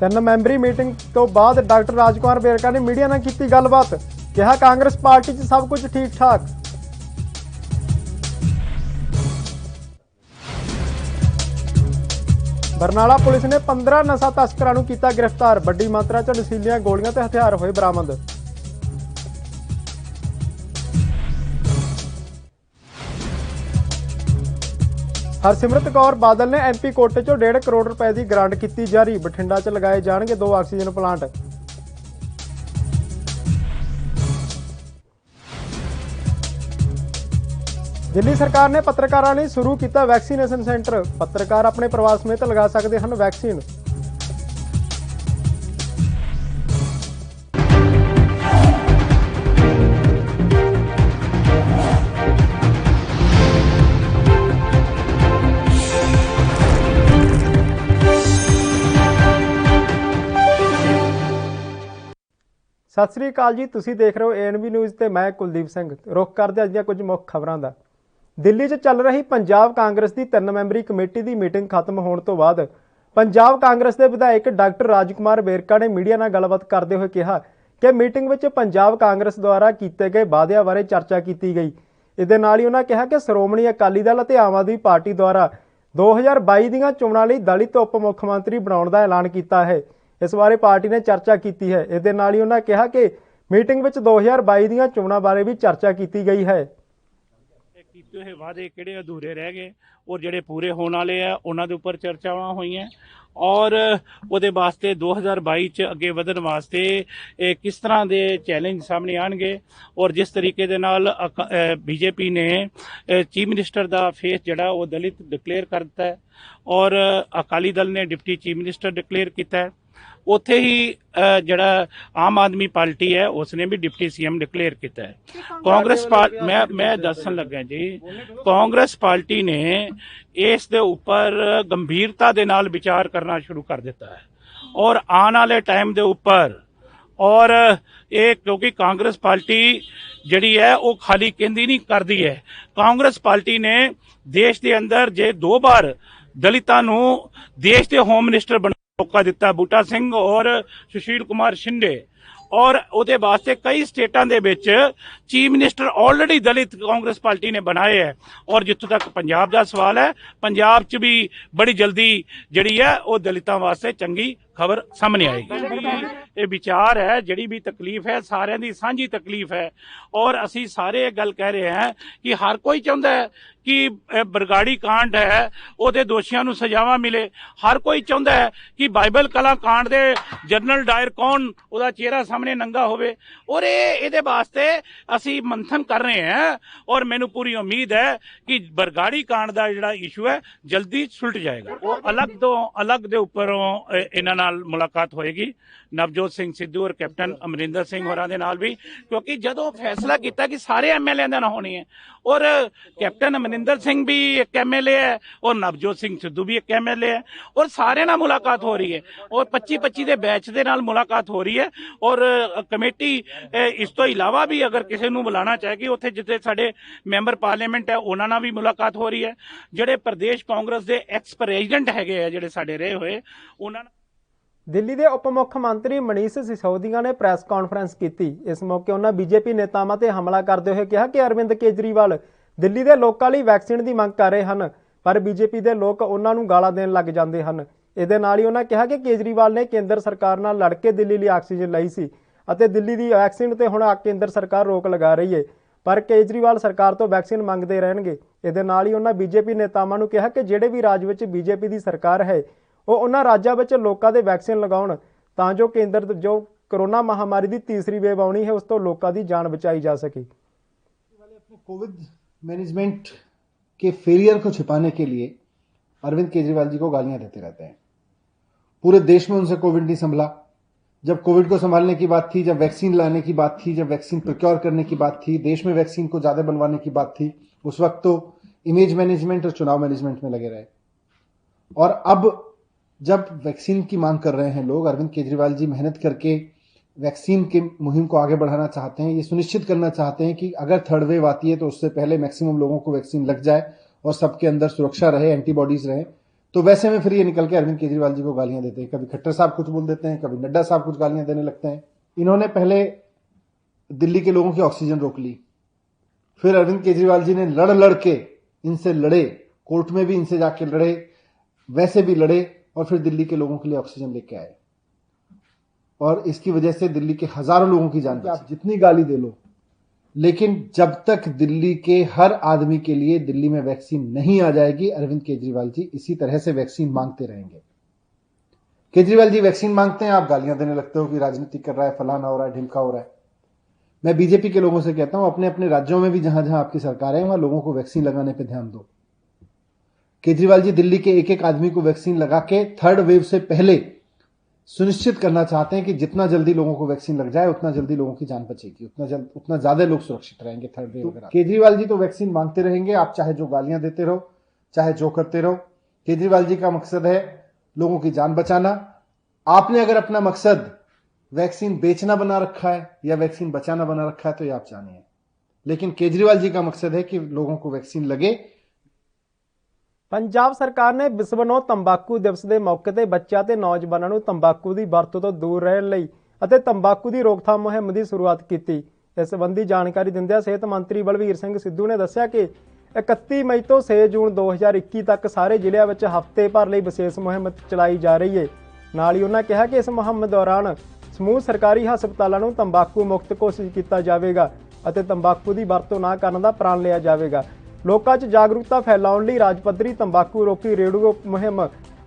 ਤਿੰਨ memory meeting ਤੋਂ ਬਾਅਦ ਡਾਕਟਰ ਰਾਜਕੁਮਾਰ ਵੇਰਕਾ ਨੇ ਮੀਡੀਆ ਨਾਲ ਕੀਤੀ ਗੱਲਬਾਤ। ਕਿਹਾ ਕਾਂਗਰਸ ਪਾਰਟੀ 'ਚ ਸਭ ਕੁਝ ਠੀਕ ਠਾਕ। ਬਰਨਾਲਾ ਪੁਲਿਸ ਨੇ 15 ਨਸ਼ਾ ਤਸਕਰਾਂ ਨੂੰ ਕੀਤਾ ਗ੍ਰਿਫਤਾਰ। ਵੱਡੀ ਮਾਤਰਾ 'ਚ ਨਸ਼ੀਲੀਆਂ ਗੋਲੀਆਂ ਤੇ ਹਥਿਆਰ ਹੋਏ ਬਰਾਮਦ। ਹਰਸਿਮਰਤ ਕੌਰ ਬਾਦਲ ਨੇ ਐਮਪੀ ਕੋਟੇ 'ਚੋਂ 1.5 ਕਰੋੜ ਰੁਪਏ ਦੀ ਗ੍ਰਾਂਟ ਕੀਤੀ ਜਾਰੀ। ਬਠਿੰਡਾ 'ਚ ਲਗਾਏ ਜਾਣਗੇ 2 ਆਕਸੀਜਨ ਪਲਾਂਟ। ਦਿੱਲੀ ਸਰਕਾਰ ਨੇ ਪੱਤਰਕਾਰਾਂ ਲਈ ਸ਼ੁਰੂ ਕੀਤਾ ਵੈਕਸੀਨੇਸ਼ਨ ਸੈਂਟਰ। ਪੱਤਰਕਾਰ ਆਪਣੇ ਪਰਿਵਾਰ ਸਮੇਤ ਲਗਾ ਸਕਦੇ ਹਨ ਵੈਕਸੀਨ। ਸਤਿ ਸ੍ਰੀ ਅਕਾਲ ਜੀ, ਤੁਸੀਂ ਦੇਖ ਰਹੇ ਹੋ ANB ਨਿਊਜ਼ ਤੇ ਮੈਂ ਕੁਲਦੀਪ ਸਿੰਘ। ਰੁੱਖ ਕਰਦੇ ਅੱਜ ਦੀਆਂ ਕੁਝ ਮੁੱਖ ਖਬਰਾਂ ਦਾ। ਦਿੱਲੀ 'ਚ ਚੱਲ ਰਹੀ ਪੰਜਾਬ ਕਾਂਗਰਸ ਦੀ 3 ਮੈਂਬਰੀ ਕਮੇਟੀ ਦੀ ਮੀਟਿੰਗ ਖਤਮ ਹੋਣ ਤੋਂ ਬਾਅਦ ਪੰਜਾਬ ਕਾਂਗਰਸ ਦੇ ਵਿਧਾਇਕ ਡਾਕਟਰ ਰਾਜਕੁਮਾਰ ਵੇਰਕਾ ਨੇ ਮੀਡੀਆ ਨਾਲ ਗੱਲਬਾਤ ਕਰਦੇ ਹੋਏ ਕਿਹਾ ਕਿ ਮੀਟਿੰਗ ਵਿੱਚ ਪੰਜਾਬ ਕਾਂਗਰਸ ਦੁਆਰਾ ਕੀਤੇ ਗਏ ਵਾਅਦਿਆਂ ਬਾਰੇ ਚਰਚਾ ਕੀਤੀ ਗਈ। ਇਹਦੇ ਨਾਲ ਹੀ ਉਹਨਾਂ ਕਿਹਾ ਕਿ ਸ਼੍ਰੋਮਣੀ ਅਕਾਲੀ ਦਲ ਅਤੇ ਆਮ ਆਦਮੀ ਪਾਰਟੀ ਦੁਆਰਾ 2022 ਦੀਆਂ ਚੋਣਾਂ ਲਈ ਦਲਿਤ ਉਪ ਮੁੱਖ ਮੰਤਰੀ ਬਣਾਉਣ ਦਾ ਐਲਾਨ ਕੀਤਾ ਹੈ। ਇਸ ਬਾਰੇ ਪਾਰਟੀ ਨੇ ਚਰਚਾ ਕੀਤੀ ਹੈ। ਇਹਦੇ ਨਾਲ ਹੀ ਉਹਨਾਂ ਕਿਹਾ ਕਿ ਮੀਟਿੰਗ ਵਿੱਚ 2022 ਦੀਆਂ ਚੋਣਾਂ ਬਾਰੇ ਵੀ ਚਰਚਾ ਕੀਤੀ ਗਈ ਹੈ। ਕੀਤੇ ਹੋਏ ਵਾਅਦੇ ਕਿਹੜੇ ਅਧੂਰੇ ਰਹਿ ਗਏ ਔਰ ਜਿਹੜੇ ਪੂਰੇ ਹੋਣ ਵਾਲੇ ਆ ਉਹਨਾਂ ਦੇ ਉੱਪਰ ਚਰਚਾਵਾਂ ਹੋਈਆਂ ਔਰ ਉਹਦੇ ਵਾਸਤੇ 2022 ਚ ਅੱਗੇ ਵਧਣ ਵਾਸਤੇ ਕਿਸ ਤਰ੍ਹਾਂ ਦੇ ਚੈਲੰਜ ਸਾਹਮਣੇ ਆਣਗੇ ਔਰ ਜਿਸ ਤਰੀਕੇ ਦੇ ਨਾਲ ਬੀਜੇਪੀ ਨੇ ਚੀਫ ਮਿਨਿਸਟਰ ਦਾ ਫੇਸ ਜਿਹੜਾ ਉਹ ਦਲਿਤ ਡਿਕਲੇਅਰ ਕਰ ਦਿੱਤਾ ਹੈ ਔਰ ਅਕਾਲੀ ਦਲ ਨੇ ਡਿਪਟੀ ਚੀਫ ਮਿਨਿਸਟਰ ਡਿਕਲੇਅਰ ਕੀਤਾ ਹੈ। ਉੱਥੇ ਹੀ ਜਿਹੜਾ ਆਮ ਆਦਮੀ ਪਾਰਟੀ ਹੈ ਉਸਨੇ ਵੀ ਡਿਪਟੀ ਸੀਐਮ ਡਿਕਲੇਅਰ ਕੀਤਾ ਹੈ। ਕਾਂਗਰਸ ਮੈਂ ਦੱਸਣ ਲੱਗਾ ਜੀ, ਕਾਂਗਰਸ ਪਾਰਟੀ ਨੇ ਇਸ ਦੇ ਉੱਪਰ ਗੰਭੀਰਤਾ ਦੇ ਨਾਲ ਵਿਚਾਰ ਕਰਨਾ ਸ਼ੁਰੂ ਕਰ ਦਿੱਤਾ ਹੈ ਔਰ ਆਉਣ ਵਾਲੇ ਟਾਈਮ ਦੇ ਉੱਪਰ ਔਰ ਇਹ ਕਿਉਂਕਿ ਕਾਂਗਰਸ ਪਾਰਟੀ ਜਿਹੜੀ ਹੈ ਉਹ ਖਾਲੀ ਕਹਿੰਦੀ ਨਹੀਂ ਕਰਦੀ ਹੈ। ਕਾਂਗਰਸ ਪਾਰਟੀ ਨੇ ਦੇਸ਼ ਦੇ ਅੰਦਰ ਜੇ 2 ਵਾਰ ਦਲਿਤਾਂ ਨੂੰ ਦੇਸ਼ ਦੇ ਹੋਮ ਮਿਨਿਸਟਰ मौका दिता, बूटा सिंह और सुशील कुमार शिंदे और ਉਹਦੇ ਵਾਸਤੇ ਕਈ ਸਟੇਟਾਂ ਦੇ ਵਿੱਚ ਚੀਫ ਮਿਨਿਸਟਰ ਆਲਰੇਡੀ ਦਲਿਤ ਕਾਂਗਰਸ ਪਾਰਟੀ ਨੇ ਬਣਾਏ ਹੈ ਔਰ ਜਿੱਥੋਂ ਤੱਕ ਪੰਜਾਬ ਦਾ ਸਵਾਲ ਹੈ ਪੰਜਾਬ 'ਚ ਵੀ ਬੜੀ ਜਲਦੀ ਜਿਹੜੀ ਹੈ ਉਹ ਦਲਿਤਾਂ ਵਾਸਤੇ ਚੰਗੀ ਖਬਰ ਸਾਹਮਣੇ ਆਏਗੀ। ਇਹ ਵਿਚਾਰ ਹੈ, ਜਿਹੜੀ ਵੀ ਤਕਲੀਫ ਹੈ ਸਾਰਿਆਂ ਦੀ ਸਾਂਝੀ ਤਕਲੀਫ ਹੈ ਔਰ ਅਸੀਂ ਸਾਰੇ ਇਹ ਗੱਲ ਕਹਿ ਰਹੇ ਹਾਂ ਕਿ ਹਰ ਕੋਈ ਚਾਹੁੰਦਾ ਹੈ ਕਿ ਬਰਗਾੜੀ ਕਾਂਡ ਹੈ ਉਹਦੇ ਦੋਸ਼ੀਆਂ ਨੂੰ ਸਜ਼ਾਵਾਂ ਮਿਲੇ। ਹਰ ਕੋਈ ਚਾਹੁੰਦਾ ਹੈ ਕਿ ਬਾਈਬਲ ਕਲਾ ਕਾਂਡ ਦੇ ਜਨਰਲ ਡਾਇਰ ਕੌਣ ਉਹਦਾ ਚਿਹਰਾ ਸਾਹਮਣੇ ਨੰਗਾ ਹੋਵੇ ਔਰ ਇਹਦੇ ਵਾਸਤੇ ਅਸੀਂ ਮੰਥਨ ਕਰ ਰਹੇ ਹਾਂ ਔਰ ਮੈਨੂੰ ਪੂਰੀ ਉਮੀਦ ਹੈ ਕਿ ਬਰਗਾੜੀ ਕਾਂਡ ਦਾ ਜਿਹੜਾ ਇਸ਼ੂ ਹੈ ਜਲਦੀ ਸੁਲਟ ਜਾਏਗਾ। ਉਹ ਅਲੱਗ ਦੇ ਉੱਪਰੋਂ ਇਹਨਾਂ ਨਾਲ ਮੁਲਾਕਾਤ ਹੋਏਗੀ ਨਵਜੋਤ ਸਿੰਘ ਸਿੱਧੂ ਔਰ ਕੈਪਟਨ ਅਮਰਿੰਦਰ ਸਿੰਘ ਹੋਰਾਂ ਦੇ ਨਾਲ ਵੀ, ਕਿਉਂਕਿ ਜਦੋਂ ਫੈਸਲਾ ਕੀਤਾ ਕਿ ਸਾਰੇ ਐਮਐਲਏ ਦਾ ਨਾ ਹੋਣੀ ਹੈ ਔਰ ਕੈਪਟਨ ਅਮਰਿੰਦਰ ਸਿੰਘ ਵੀ ਇੱਕ ਐਮਐਲਏ ਹੈ ਔਰ ਨਵਜੋਤ ਸਿੰਘ ਸਿੱਧੂ ਵੀ ਇੱਕ ਐਮਐਲਏ ਹੈ ਔਰ ਸਾਰਿਆਂ ਨਾਲ ਮੁਲਾਕਾਤ ਹੋ ਰਹੀ ਹੈ ਔਰ 25-25 ਦੇ ਬੈਚ ਦੇ ਨਾਲ ਮੁਲਾਕਾਤ ਹੋ ਰਹੀ ਹੈ ਔਰ ਕਮੇਟੀ ਇਸ ਤੋਂ ਇਲਾਵਾ ਵੀ ਅਗਰ ਕਿਸੇ ਨੂੰ ਬੁਲਾਉਣਾ ਚਾਹੇਗੀ ਉੱਥੇ ਜਿੱਥੇ ਸਾਡੇ ਮੈਂਬਰ ਪਾਰਲੀਮੈਂਟ ਹੈ ਉਹਨਾਂ ਨਾਲ ਵੀ ਮੁਲਾਕਾਤ ਹੋ ਰਹੀ ਹੈ। ਜਿਹੜੇ ਪ੍ਰਦੇਸ਼ ਕਾਂਗਰਸ ਦੇ ਐਕਸ ਪ੍ਰੈਜ਼ੀਡੈਂਟ ਹੈਗੇ ਆ ਜਿਹੜੇ ਸਾਡੇ ਰਹੇ ਹੋਏ ਉਹਨਾਂ ਦਿੱਲੀ ਦੇ ਉਪ ਮੁੱਖ ਮੰਤਰੀ ਮਨੀਸ਼ ਸਿਸੋਦੀਆ ਨੇ ਪ੍ਰੈਸ ਕਾਨਫਰੰਸ ਕੀਤੀ। ਇਸ ਮੌਕੇ ਉਹਨਾਂ ਬੀਜੇਪੀ ਨੇਤਾਵਾਂ ਤੇ ਹਮਲਾ ਕਰਦੇ ਹੋਏ ਕਿਹਾ ਕਿ ਅਰਵਿੰਦ ਕੇਜਰੀਵਾਲ ਦਿੱਲੀ ਦੇ ਲੋਕਾਂ ਲਈ ਵੈਕਸੀਨ ਦੀ ਮੰਗ ਕਰ ਰਹੇ ਹਨ ਪਰ ਬੀਜੇਪੀ ਦੇ ਲੋਕ ਉਹਨਾਂ ਨੂੰ ਗਾਲਾਂ ਦੇਣ ਲੱਗ ਜਾਂਦੇ ਹਨ। ਇਹਦੇ ਨਾਲ ਹੀ ਉਹਨਾਂ ਕਿਹਾ ਕਿ ਕੇਜਰੀਵਾਲ ਨੇ ਕੇਂਦਰ ਸਰਕਾਰ ਨਾਲ ਲੜ ਕੇ ਦਿੱਲੀ ਲਈ ਆਕਸੀਜਨ ਲਈ ਸੀ ਅਤੇ ਦਿੱਲੀ ਦੀ ਵੈਕਸੀਨ ਤੇ ਹੁਣ ਕੇਂਦਰ ਸਰਕਾਰ ਰੋਕ ਲਗਾ ਰਹੀ ਹੈ ਪਰ ਕੇਜਰੀਵਾਲ ਸਰਕਾਰ ਤੋਂ ਵੈਕਸੀਨ ਮੰਗਦੇ ਰਹਿਣਗੇ। ਇਹਦੇ ਨਾਲ ਹੀ ਉਹਨਾਂ ਬੀਜੇਪੀ ਨੇਤਾਵਾਂ ਨੂੰ ਕਿਹਾ ਕਿ ਜਿਹੜੇ ਵੀ ਰਾਜ ਵਿੱਚ ਬੀਜੇਪੀ ਦੀ ਸਰਕਾਰ ਹੈ ਉਹ ਉਹਨਾਂ ਰਾਜਾਂ ਵਿੱਚ ਲੋਕਾਂ ਦੇ ਵੈਕਸੀਨ ਲਗਾਉਣ ਤਾਂ ਜੋ ਕੇਂਦਰ ਜੋ कोरोना महामारी की तीसरी वेव आनी है उस तो लोगों की जान बचाई जा सके। कोविड मैनेजमेंट के फेलियर को छिपाने के लिए अरविंद केजरीवाल जी को गालियां देते रहते हैं। पूरे देश में उनसे कोविड नहीं संभला। जब कोविड को संभालने की बात थी, जब वैक्सीन लाने की बात थी, जब वैक्सीन प्रोक्योर करने की बात थी, देश में वैक्सीन को ज्यादा बनवाने की बात थी, उस वक्त तो इमेज मैनेजमेंट और चुनाव मैनेजमेंट में लगे रहे। और अब जब वैक्सीन की मांग कर रहे हैं लोग, अरविंद केजरीवाल जी मेहनत करके वैक्सीन की मुहिम को आगे बढ़ाना चाहते हैं। ये सुनिश्चित करना चाहते हैं कि अगर थर्ड वेव आती है तो उससे पहले मैक्सिमम लोगों को वैक्सीन लग जाए और सबके अंदर सुरक्षा रहे, एंटीबॉडीज रहे, तो वैसे में फिर ये निकल के अरविंद केजरीवाल जी को गालियां देते हैं। कभी खट्टर साहब कुछ बोल देते हैं, कभी नड्डा साहब कुछ गालियां देने लगते हैं। इन्होंने पहले दिल्ली के लोगों की ऑक्सीजन रोक ली, फिर अरविंद केजरीवाल जी ने लड़ के इनसे लड़े, कोर्ट में भी इनसे जाके लड़े, वैसे भी लड़े, और फिर दिल्ली के लोगों के लिए ऑक्सीजन लेके आए। और इसकी वजह से दिल्ली के हजारों लोगों की जान बची। आप जितनी गाली दे लो, लेकिन जब तक दिल्ली के हर आदमी के लिए दिल्ली में वैक्सीन नहीं आ जाएगी, अरविंद केजरीवाल जी इसी तरह से वैक्सीन मांगते रहेंगे। केजरीवाल जी वैक्सीन मांगते हैं, आप गालियां देने लगते हो कि राजनीति कर रहा है, फलाना हो रहा है, ढिमका हो रहा है। मैं बीजेपी के लोगों से कहता हूं, अपने अपने राज्यों में भी जहां जहां आपकी सरकार है, वहां लोगों को वैक्सीन लगाने पर ध्यान दो। केजरीवाल जी दिल्ली के एक एक आदमी को वैक्सीन लगा के थर्ड वेव से पहले सुनिश्चित करना चाहते हैं कि जितना जल्दी लोगों को वैक्सीन लग जाए, उतना जल्दी लोगों की जान बचेगी, उतना ज्यादा लोग सुरक्षित रहेंगे थर्ड वेव अगर। केजरीवाल जी तो वैक्सीन मांगते रहेंगे, आप चाहे जो गालियां देते रहो, चाहे जो करते रहो। केजरीवाल जी का मकसद है लोगों की जान बचाना। आपने अगर अपना मकसद वैक्सीन बेचना बना रखा है या वैक्सीन बचाना बना रखा है तो ये आप जानिए, लेकिन केजरीवाल जी का मकसद है कि लोगों को वैक्सीन लगे। ਪੰਜਾਬ ਸਰਕਾਰ ਨੇ ਵਿਸ਼ਵ ਨੋ ਤੰਬਾਕੂ ਦਿਵਸ ਦੇ ਮੌਕੇ ਤੇ ਬੱਚਿਆਂ ਤੇ ਨੌਜਵਾਨਾਂ ਨੂੰ ਤੰਬਾਕੂ ਦੀ ਵਰਤੋਂ ਤੋਂ ਦੂਰ ਰਹਿਣ ਲਈ ਅਤੇ ਤੰਬਾਕੂ ਦੀ ਰੋਕਥਾਮ ਮੁਹਿੰਮ ਦੀ ਸ਼ੁਰੂਆਤ ਕੀਤੀ। ਇਸ ਸੰਬੰਧੀ ਜਾਣਕਾਰੀ ਦਿੰਦਿਆਂ ਸਿਹਤ ਮੰਤਰੀ ਬਲਵੀਰ ਸਿੰਘ ਸਿੱਧੂ ਨੇ ਦੱਸਿਆ ਕਿ 31 ਮਈ ਤੋਂ 6 ਜੂਨ 2021 ਤੱਕ ਸਾਰੇ ਜ਼ਿਲ੍ਹਿਆਂ ਵਿੱਚ ਹਫ਼ਤੇ ਭਰ ਲਈ ਵਿਸ਼ੇਸ਼ ਮੁਹਿੰਮ ਚਲਾਈ ਜਾ ਰਹੀ ਹੈ। ਨਾਲ ਹੀ ਉਹਨਾਂ ਕਿਹਾ ਕਿ ਇਸ ਮੁਹਿੰਮ ਦੌਰਾਨ ਸਮੂਹ ਸਰਕਾਰੀ ਹਸਪਤਾਲਾਂ ਨੂੰ ਤੰਬਾਕੂ ਮੁਕਤ ਘੋਸ਼ਿਤ ਕੀਤਾ ਜਾਵੇਗਾ ਅਤੇ ਤੰਬਾਕੂ ਦੀ ਵਰਤੋਂ ਨਾ ਕਰਨ ਦਾ ਪ੍ਰਣ ਲਿਆ ਜਾਵੇਗਾ। ਲੋਕਾਂ 'ਚ ਜਾਗਰੂਕਤਾ ਫੈਲਾਉਣ ਲਈ ਰਾਜ ਪੱਧਰੀ ਤੰਬਾਕੂ ਰੋਕੀ ਰੇਡੀਓ ਮੁਹਿੰਮ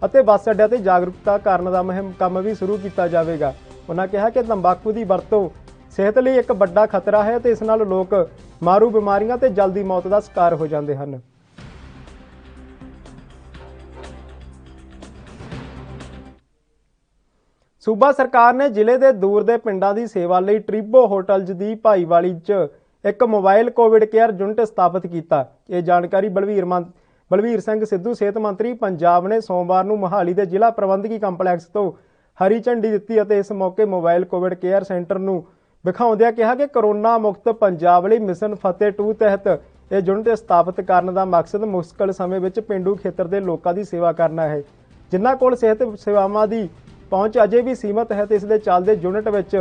ਅਤੇ ਬੱਸ ਅੱਡਿਆਂ ਤੇ ਜਾਗਰੂਕਤਾ ਕਰਨ ਦਾ ਕੰਮ ਵੀ ਸ਼ੁਰੂ ਕੀਤਾ ਜਾਵੇਗਾ। ਉਹਨਾਂ ਕਿਹਾ ਕਿ ਤੰਬਾਕੂ ਦੀ ਵਰਤੋਂ ਸਿਹਤ ਲਈ ਇੱਕ ਵੱਡਾ ਖਤਰਾ ਹੈ ਤੇ ਇਸ ਨਾਲ ਲੋਕ ਮਾਰੂ ਬਿਮਾਰੀਆਂ ਤੇ ਜਲਦੀ ਮੌਤ ਦਾ ਸ਼ਿਕਾਰ ਹੋ ਜਾਂਦੇ ਹਨ। ਸੂਬਾ ਸਰਕਾਰ ਨੇ ਜ਼ਿਲ੍ਹੇ ਦੇ ਦੂਰ ਦੇ ਪਿੰਡਾਂ ਦੀ ਸੇਵਾ ਲਈ ਟ੍ਰਿਬੋ ਹੋਟਲਜ਼ ਦੀ ਭਾਈਵਾਲੀ 'ਚ ਇੱਕ ਮੋਬਾਈਲ ਕੋਵਿਡ ਕੇਅਰ ਯੂਨਿਟ ਸਥਾਪਿਤ ਕੀਤਾ। ਇਹ ਜਾਣਕਾਰੀ ਬਲਵੀਰ ਸਿੰਘ ਸਿੱਧੂ ਸਿਹਤ ਮੰਤਰੀ ਪੰਜਾਬ ਨੇ ਸੋਮਵਾਰ ਨੂੰ ਮੋਹਾਲੀ ਦੇ ਜ਼ਿਲ੍ਹਾ ਪ੍ਰਬੰਧਕੀ ਕੰਪਲੈਕਸ ਤੋਂ ਹਰੀ ਝੰਡੀ ਦਿੱਤੀ ਅਤੇ ਇਸ ਮੌਕੇ ਮੋਬਾਈਲ ਕੋਵਿਡ ਕੇਅਰ ਸੈਂਟਰ ਨੂੰ ਵਿਖਾਉਂਦਿਆਂ ਕਿਹਾ ਕਿ ਕਰੋਨਾ ਮੁਕਤ ਪੰਜਾਬ ਲਈ ਮਿਸ਼ਨ ਫਤਿਹ 2 ਤਹਿਤ ਇਹ ਯੂਨਿਟ ਸਥਾਪਿਤ ਕਰਨ ਦਾ ਮਕਸਦ ਮੁਸ਼ਕਲ ਸਮੇਂ ਵਿੱਚ ਪੇਂਡੂ ਖੇਤਰ ਦੇ ਲੋਕਾਂ ਦੀ ਸੇਵਾ ਕਰਨਾ ਹੈ ਜਿਨ੍ਹਾਂ ਕੋਲ ਸਿਹਤ ਸੇਵਾਵਾਂ ਦੀ ਪਹੁੰਚ ਅਜੇ ਵੀ ਸੀਮਤ ਹੈ ਤੇ ਇਸ ਦੇ ਚੱਲਦੇ ਯੂਨਿਟ ਵਿੱਚ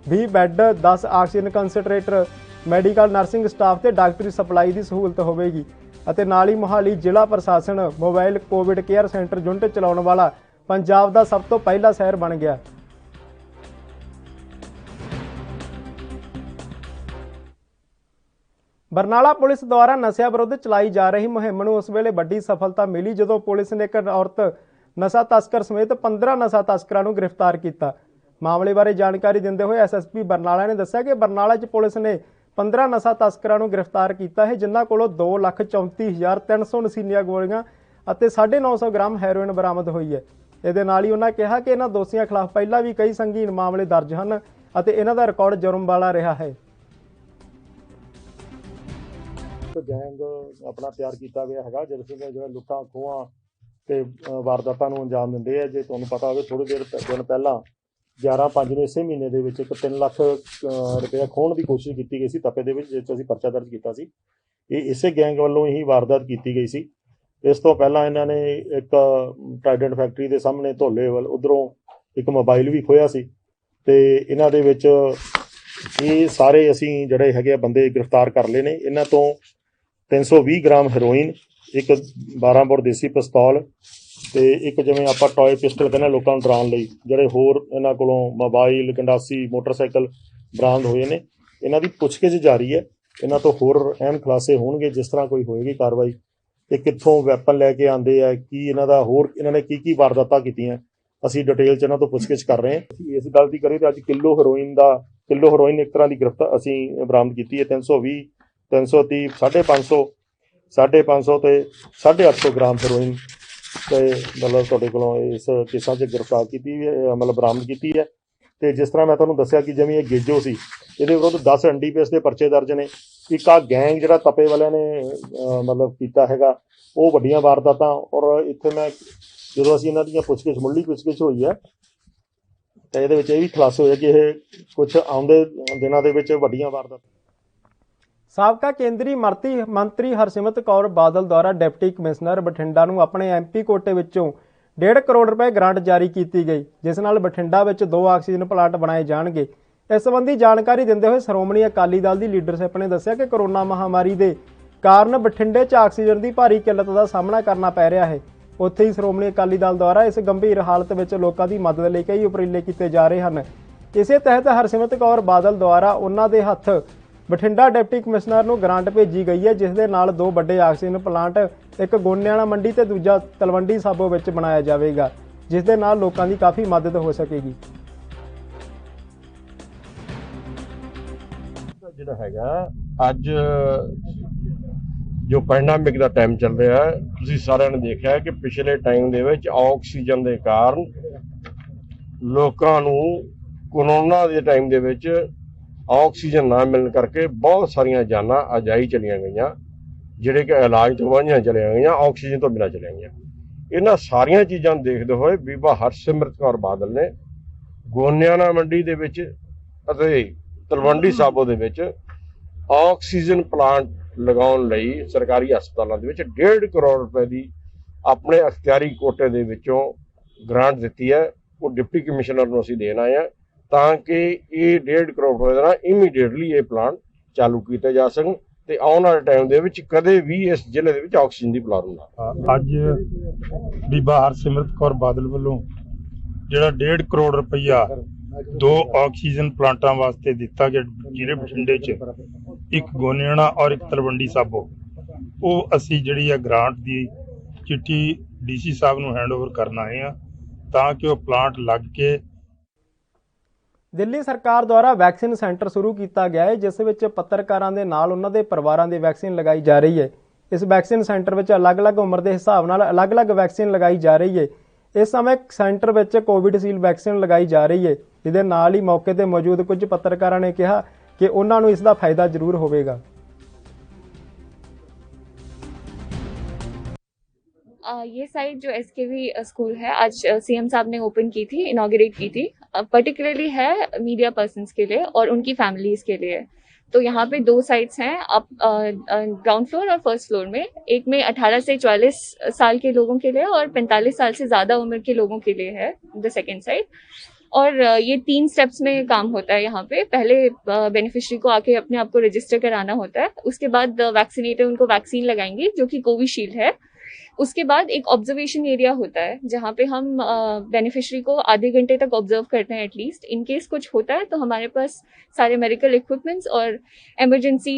20 bed 10 oxygen concentrator medical nursing staff ਤੇ ਡਾਕਟਰੀ ਸਪਲਾਈ ਦੀ ਸਹੂਲਤ ਹੋਵੇਗੀ ਅਤੇ ਨਾਲ ਹੀ ਮੋਹਾਲੀ ਜ਼ਿਲ੍ਹਾ ਪ੍ਰਸ਼ਾਸਨ mobile Covid care centre unit ਚਲਾਉਣ ਵਾਲਾ ਪੰਜਾਬ ਦਾ ਸਭ ਤੋਂ ਪਹਿਲਾ ਸ਼ਹਿਰ ਬਣ ਗਿਆ। ਬਰਨਾਲਾ ਪੁਲਿਸ ਦੁਆਰਾ ਨਸ਼ਿਆਂ ਵਿਰੁੱਧ ਚਲਾਈ ਜਾ ਰਹੀ ਮੁਹਿੰਮ ਨੂੰ ਉਸ ਵੇਲੇ ਵੱਡੀ ਸਫਲਤਾ ਮਿਲੀ ਜਦੋਂ ਪੁਲਿਸ ਨੇ ਇੱਕ ਔਰਤ ਨਸ਼ਾ ਤਸਕਰ ਸਮੇਤ 15 ਨਸ਼ਾ ਤਸਕਰਾਂ ਨੂੰ ਗ੍ਰਿਫਤਾਰ ਕੀਤਾ। ਮਾਮਲੇ ਬਾਰੇ ਜਾਣਕਾਰੀ ਦਿੰਦੇ ਹੋਏ ਐਸਐਸਪੀ ਬਰਨਾਲਾ ਨੇ ਦੱਸਿਆ ਕਿ ਬਰਨਾਲਾ 'ਚ ਪੁਲਿਸ ਨੇ 15 ਨਸ਼ਾ ਤਸਕਰਾਂ ਨੂੰ ਗ੍ਰਿਫਤਾਰ ਕੀਤਾ ਹੈ ਜਿਨ੍ਹਾਂ ਕੋਲੋਂ 2,34,300 ਨਸ਼ੀਲੀਆਂ ਗੋਲੀਆਂ ਅਤੇ 950 ਗ੍ਰਾਮ ਹੈਰੋਇਨ ਬਰਾਮਦ ਹੋਈ ਹੈ। ਇਹਦੇ ਨਾਲ ਹੀ ਉਹਨਾਂ ਕਿਹਾ ਕਿ ਇਹਨਾਂ ਦੋਸ਼ੀਆਂ ਖਿਲਾਫ ਪਹਿਲਾਂ ਵੀ ਕਈ ਸੰਗੀਨ ਮਾਮਲੇ ਦਰਜ ਹਨ ਅਤੇ ਇਹਨਾਂ ਦਾ ਰਿਕਾਰਡ ਜੁਰਮ ਵਾਲਾ ਰਿਹਾ ਹੈ। ਗੈਂਗ ਆਪਣਾ ਤਿਆਰ ਕੀਤਾ ਗਿਆ ਹੈਗਾ ਜਿਹੜੇ ਲੁੱਟਾਂ ਖੋਹਾਂ ਤੇ ਵਾਰਦਾਤਾਂ ਨੂੰ ਅੰਜਾਮ ਦਿੰਦੇ ਆ। ਜੇ ਤੁਹਾਨੂੰ ਪਤਾ ਹੋਵੇ ਥੋੜੀ ਦਿਨ ਪਹਿਲਾਂ 11/5 ਨੂੰ ਇਸੇ ਮਹੀਨੇ ਦੇ ਵਿੱਚ ਇੱਕ 3 ਲੱਖ ਰੁਪਇਆ ਖੋਹਣ ਦੀ ਕੋਸ਼ਿਸ਼ ਕੀਤੀ ਗਈ ਸੀ ਤਪੇ ਦੇ ਵਿੱਚ, ਜਿਸ 'ਚ ਅਸੀਂ ਪਰਚਾ ਦਰਜ ਕੀਤਾ ਸੀ। ਇਹ ਇਸੇ ਗੈਂਗ ਵੱਲੋਂ ਹੀ ਵਾਰਦਾਤ ਕੀਤੀ ਗਈ ਸੀ। ਇਸ ਤੋਂ ਪਹਿਲਾਂ ਇਹਨਾਂ ਨੇ ਇੱਕ ਟਰਾਈਡੈਂਟ ਫੈਕਟਰੀ ਦੇ ਸਾਹਮਣੇ ਧੋਲੇ ਵੱਲ ਉੱਧਰੋਂ ਇੱਕ ਮੋਬਾਈਲ ਵੀ ਖੋਹਿਆ ਸੀ ਤੇ ਇਹਨਾਂ ਦੇ ਵਿੱਚ ਇਹ ਸਾਰੇ ਅਸੀਂ ਜਿਹੜੇ ਹੈਗੇ ਆ ਬੰਦੇ ਗ੍ਰਿਫਤਾਰ ਕਰ ਲਏ ਨੇ। ਇਹਨਾਂ ਤੋਂ 320 ਗ੍ਰਾਮ ਹੈਰੋਇਨ, ਇੱਕ 12 ਬੋਰ ਦੇਸੀ ਪਿਸਤੌਲ ਤੇ ਇੱਕ ਜਿਵੇਂ ਆਪਾਂ ਟੋਏ ਪਿਸਟਲ ਕਹਿੰਦੇ ਲੋਕਾਂ ਨੂੰ ਡਰਾਉਣ ਲਈ, ਜਿਹੜੇ ਹੋਰ ਇਹਨਾਂ ਕੋਲੋਂ ਮੋਬਾਈਲ, ਗੰਡਾਸੀ, ਮੋਟਰਸਾਈਕਲ ਬਰਾਮਦ ਹੋਏ ਨੇ। ਇਹਨਾਂ ਦੀ ਪੁੱਛਗਿੱਛ ਜਾਰੀ ਹੈ। ਇਹਨਾਂ ਤੋਂ ਹੋਰ ਅਹਿਮ ਖੁਲਾਸੇ ਹੋਣਗੇ ਜਿਸ ਤਰ੍ਹਾਂ ਕੋਈ ਹੋਏਗੀ ਕਾਰਵਾਈ, ਤੇ ਕਿੱਥੋਂ ਵੈਪਨ ਲੈ ਕੇ ਆਉਂਦੇ ਆ, ਕੀ ਇਹਨਾਂ ਦਾ ਹੋਰ ਇਹਨਾਂ ਨੇ ਕੀ ਵਾਰਦਾਤਾਂ ਕੀਤੀਆਂ, ਅਸੀਂ ਡਿਟੇਲ 'ਚ ਇਹਨਾਂ ਤੋਂ ਪੁੱਛਗਿੱਛ ਕਰ ਰਹੇ ਹਾਂ। ਇਸ ਗੱਲ ਦੀ ਕਰੀਏ ਤਾਂ ਅੱਜ ਕਿਲੋ ਹੈਰੋਇਨ ਇੱਕ ਤਰ੍ਹਾਂ ਦੀ ਗ੍ਰਿਫਤਾਰ ਅਸੀਂ ਬਰਾਮਦ ਕੀਤੀ ਹੈ। 320, 330, 550 ਤੇ 850 ਗ੍ਰਾਮ ਹੈਰੋਇਨ ਤੇ ਮਤਲਬ ਤੁਹਾਡੇ ਕੋਲੋਂ ਇਸ ਕੇਸਾਂ 'ਚ ਗ੍ਰਿਫਤਾਰ ਕੀਤੀ ਹੈ, ਮਤਲਬ ਬਰਾਮਦ ਕੀਤੀ ਹੈ। ਤੇ ਜਿਸ ਤਰ੍ਹਾਂ ਮੈਂ ਤੁਹਾਨੂੰ ਦੱਸਿਆ ਕਿ ਜਿਵੇਂ ਇਹ ਗੇਜੋ ਸੀ, ਇਹਦੇ ਵਿਰੁੱਧ 10 NDPS ਦੇ ਪਰਚੇ ਦਰਜ ਨੇ। ਇੱਕ ਆ ਗੈਂਗ ਜਿਹੜਾ ਤਪੇ ਵਾਲਿਆਂ ਨੇ ਮਤਲਬ ਕੀਤਾ ਹੈਗਾ ਉਹ ਵੱਡੀਆਂ ਵਾਰਦਾਤਾਂ। ਔਰ ਇੱਥੇ ਮੈਂ ਜਦੋਂ ਅਸੀਂ ਇਹਨਾਂ ਦੀਆਂ ਮੁੱਢਲੀ ਪੁੱਛਗਿੱਛ ਹੋਈ ਹੈ ਤਾਂ ਇਹਦੇ ਵਿੱਚ ਇਹ ਵੀ ਖੁਲਾਸੇ ਹੋਇਆ ਕਿ ਇਹ ਕੁਝ ਆਉਂਦੇ ਦਿਨਾਂ ਦੇ ਵਿੱਚ ਵੱਡੀਆਂ ਵਾਰਦਾਤਾਂ। ਸਾਬਕਾ ਕੇਂਦਰੀ ਮੰਤਰੀ ਹਰਸਿਮਰਤ ਕੌਰ ਬਾਦਲ ਦੁਆਰਾ ਡਿਪਟੀ ਕਮਿਸ਼ਨਰ ਬਠਿੰਡਾ ਨੂੰ ਆਪਣੇ ਐਮਪੀ ਕੋਟੇ ਵਿੱਚੋਂ 1.5 ਕਰੋੜ ਰੁਪਏ ਗ੍ਰਾਂਟ ਜਾਰੀ ਕੀਤੀ ਗਈ, ਜਿਸ ਨਾਲ ਬਠਿੰਡਾ ਵਿੱਚ 2 ਆਕਸੀਜਨ ਪਲਾਂਟ ਬਣਾਏ ਜਾਣਗੇ। ਇਸ ਸੰਬੰਧੀ ਜਾਣਕਾਰੀ ਦਿੰਦੇ ਹੋਏ ਸ਼੍ਰੋਮਣੀ ਅਕਾਲੀ ਦਲ ਦੀ ਲੀਡਰਸ਼ਿਪ ਨੇ ਦੱਸਿਆ ਕਿ ਕੋਰੋਨਾ ਮਹਾਮਾਰੀ ਦੇ ਕਾਰਨ ਬਠਿੰਡੇ 'ਚ ਆਕਸੀਜਨ ਦੀ ਭਾਰੀ ਕਿੱਲਤ ਦਾ ਸਾਹਮਣਾ ਕਰਨਾ ਪੈ ਰਿਹਾ ਹੈ। ਉੱਥੇ ਹੀ ਸ਼੍ਰੋਮਣੀ ਅਕਾਲੀ ਦਲ ਦੁਆਰਾ ਇਸ ਗੰਭੀਰ ਹਾਲਤ ਵਿੱਚ ਲੋਕਾਂ ਦੀ ਮਦਦ ਲਈ ਕਈ ਉਪਰਾਲੇ ਕੀਤੇ ਜਾ ਰਹੇ ਹਨ। ਇਸੇ ਤਹਿਤ ਹਰਸਿਮਰਤ ਕੌਰ ਬਾਦਲ ਦੁਆਰਾ ਉਹਨਾਂ ਦੇ ਹੱਥ ਬਠਿੰਡਾ ਡਿਪਟੀ ਕਮਿਸ਼ਨਰ ਨੂੰ ਗ੍ਰਾਂਟ ਭੇਜੀ ਗਈ ਹੈ, ਜਿਸ ਦੇ ਨਾਲ 2 ਵੱਡੇ ਆਕਸੀਜਨ ਪਲਾਂਟ, ਇੱਕ ਗੋਨਿਆਣਾ ਮੰਡੀ ਤੇ ਦੂਜਾ ਤਲਵੰਡੀ ਸਾਬੋ ਵਿੱਚ ਬਣਾਇਆ ਜਾਵੇਗਾ, ਜਿਸ ਦੇ ਨਾਲ ਲੋਕਾਂ ਦੀ ਕਾਫੀ ਮਦਦ ਹੋ ਸਕੇਗੀ। ਜਿਹੜਾ ਹੈਗਾ ਅੱਜ ਜੋ ਪੈਂਡੈਮਿਕ ਦਾ ਟਾਈਮ ਚੱਲ ਰਿਹਾ ਹੈ, ਤੁਸੀਂ ਸਾਰਿਆਂ ਨੇ ਦੇਖਿਆ ਕਿ ਪਿਛਲੇ ਟਾਈਮ ਦੇ ਵਿੱਚ ਆਕਸੀਜਨ ਦੇ ਕਾਰਨ ਲੋਕਾਂ ਨੂੰ ਕੋਰੋਨਾ ਦੇ ਟਾਈਮ ਦੇ ਵਿੱਚ ਆਕਸੀਜਨ ਨਾ ਮਿਲਣ ਕਰਕੇ ਬਹੁਤ ਸਾਰੀਆਂ ਜਾਨਾਂ ਅਜਾਈ ਚਲੀਆਂ ਗਈਆਂ, ਜਿਹੜੇ ਕਿ ਇਲਾਜ ਤੋਂ ਵਾਂਝੀਆਂ ਚਲੀਆਂ ਗਈਆਂ, ਆਕਸੀਜਨ ਤੋਂ ਬਿਨਾਂ ਚਲੀਆਂ ਗਈਆਂ। ਇਹਨਾਂ ਸਾਰੀਆਂ ਚੀਜ਼ਾਂ ਨੂੰ ਦੇਖਦੇ ਹੋਏ ਬੀਬਾ ਹਰਸਿਮਰਤ ਕੌਰ ਬਾਦਲ ਨੇ ਗੋਨਿਆਣਾ ਮੰਡੀ ਦੇ ਵਿੱਚ ਅਤੇ ਤਲਵੰਡੀ ਸਾਬੋ ਦੇ ਵਿੱਚ ਆਕਸੀਜਨ ਪਲਾਂਟ ਲਗਾਉਣ ਲਈ ਸਰਕਾਰੀ ਹਸਪਤਾਲਾਂ ਦੇ ਵਿੱਚ 1.5 ਕਰੋੜ ਰੁਪਏ ਦੀ ਆਪਣੇ ਅਖਤਿਆਰੀ ਕੋਟੇ ਦੇ ਵਿੱਚੋਂ ਗ੍ਰਾਂਟ ਦਿੱਤੀ ਹੈ। ਉਹ ਡਿਪਟੀ ਕਮਿਸ਼ਨਰ ਨੂੰ ਅਸੀਂ ਦੇਣ ਆਏ ਹਾਂ ਤਾਂ ਕਿ ਇਹ 1.5 ਕਰੋੜ ਰੁਪਏ ਦਾ ਇਮੀਡੀਏਟਲੀ ਇਹ ਪਲਾਂਟ ਚਾਲੂ ਕੀਤੇ ਜਾ ਸਕਣ ਤੇ ਆਉਣ ਵਾਲੇ ਟਾਈਮ ਦੇ ਵਿੱਚ ਕਦੇ ਵੀ ਇਸ ਜ਼ਿਲ੍ਹੇ ਦੇ ਵਿੱਚ ਆਕਸੀਜਨ ਦੀ ਪ੍ਰੋਬਲਮ ਨਾ। ਅੱਜ ਬੀਬਾ ਹਰਸਿਮਰਤ ਕੌਰ ਬਾਦਲ ਵੱਲੋਂ ਜਿਹੜਾ 1.5 ਕਰੋੜ ਰੁਪਈਆ 2 ਆਕਸੀਜਨ ਪਲਾਂਟਾਂ ਵਾਸਤੇ ਦਿੱਤਾ ਗਿਆ ਜ਼ਿਲ੍ਹੇ ਬਠਿੰਡੇ 'ਚ, ਇੱਕ ਗੋਨਿਆਣਾ ਔਰ ਇੱਕ ਤਲਵੰਡੀ ਸਾਬੋ, ਉਹ ਅਸੀਂ ਜਿਹੜੀ ਆ ਗ੍ਰਾਂਟ ਦੀ ਚਿੱਠੀ ਡੀਸੀ ਸਾਹਿਬ ਨੂੰ ਹੈਂਡਓਵਰ ਕਰਨ ਆਏ ਆ ਤਾਂ ਕਿ ਉਹ ਪਲਾਂਟ ਲੱਗ ਕੇ। ਦਿੱਲੀ ਸਰਕਾਰ ਦੁਆਰਾ ਵੈਕਸੀਨ ਸੈਂਟਰ ਸ਼ੁਰੂ ਕੀਤਾ ਗਿਆ ਹੈ, ਜਿਸ ਵਿੱਚ ਪੱਤਰਕਾਰਾਂ ਦੇ ਨਾਲ ਉਹਨਾਂ ਦੇ ਪਰਿਵਾਰਾਂ ਦੀ ਵੈਕਸੀਨ ਲਗਾਈ ਜਾ ਰਹੀ ਹੈ। ਇਸ ਵੈਕਸੀਨ ਸੈਂਟਰ ਵਿੱਚ ਅਲੱਗ-ਅਲੱਗ ਉਮਰ ਦੇ ਹਿਸਾਬ ਨਾਲ ਅਲੱਗ-ਅਲੱਗ ਵੈਕਸੀਨ ਲਗਾਈ ਜਾ ਰਹੀ ਹੈ। ਇਸ ਸਮੇਂ ਸੈਂਟਰ ਵਿੱਚ ਕੋਵਿਡਸ਼ੀਲਡ ਵੈਕਸੀਨ ਲਗਾਈ ਜਾ ਰਹੀ ਹੈ। ਇਹਦੇ ਨਾਲ ਹੀ ਮੌਕੇ ਤੇ ਮੌਜੂਦ ਕੁਝ ਪੱਤਰਕਾਰਾਂ ਨੇ ਕਿਹਾ ਕਿ ਉਹਨਾਂ ਨੂੰ ਇਸ ਦਾ ਫਾਇਦਾ ਜ਼ਰੂਰ ਹੋਵੇਗਾ। ये साइट जो SKV स्कूल है आज CM साहब ने ओपन की थी, इनॉग्रेट की थी, पर्टिकुलरली है मीडिया पर्सन्स के लिए और उनकी फैमिलीज के लिए। तो यहाँ पे 2 साइट्स हैं, अप ग्राउंड फ्लोर और फर्स्ट फ्लोर में। एक में 18 से 44 साल के लोगों के लिए और 45 साल से ज़्यादा उम्र के लोगों के लिए है द सेकेंड साइट। और ये 3 स्टेप्स में काम होता है यहाँ पे। पहले बेनिफिशरी को आके अपने आप को रजिस्टर कराना होता है, उसके बाद वैक्सीनेटर उनको वैक्सीन लगाएंगे जो कि कोविशील्ड है। उसके बाद एक ऑब्जर्वेशन एरिया होता है जहाँ पे हम बेनिफिशरी को आधे घंटे तक ऑब्जर्व करते हैं एटलीस्ट। इन केस कुछ होता है तो हमारे पास सारे मेडिकल इक्विपमेंट्स और emergency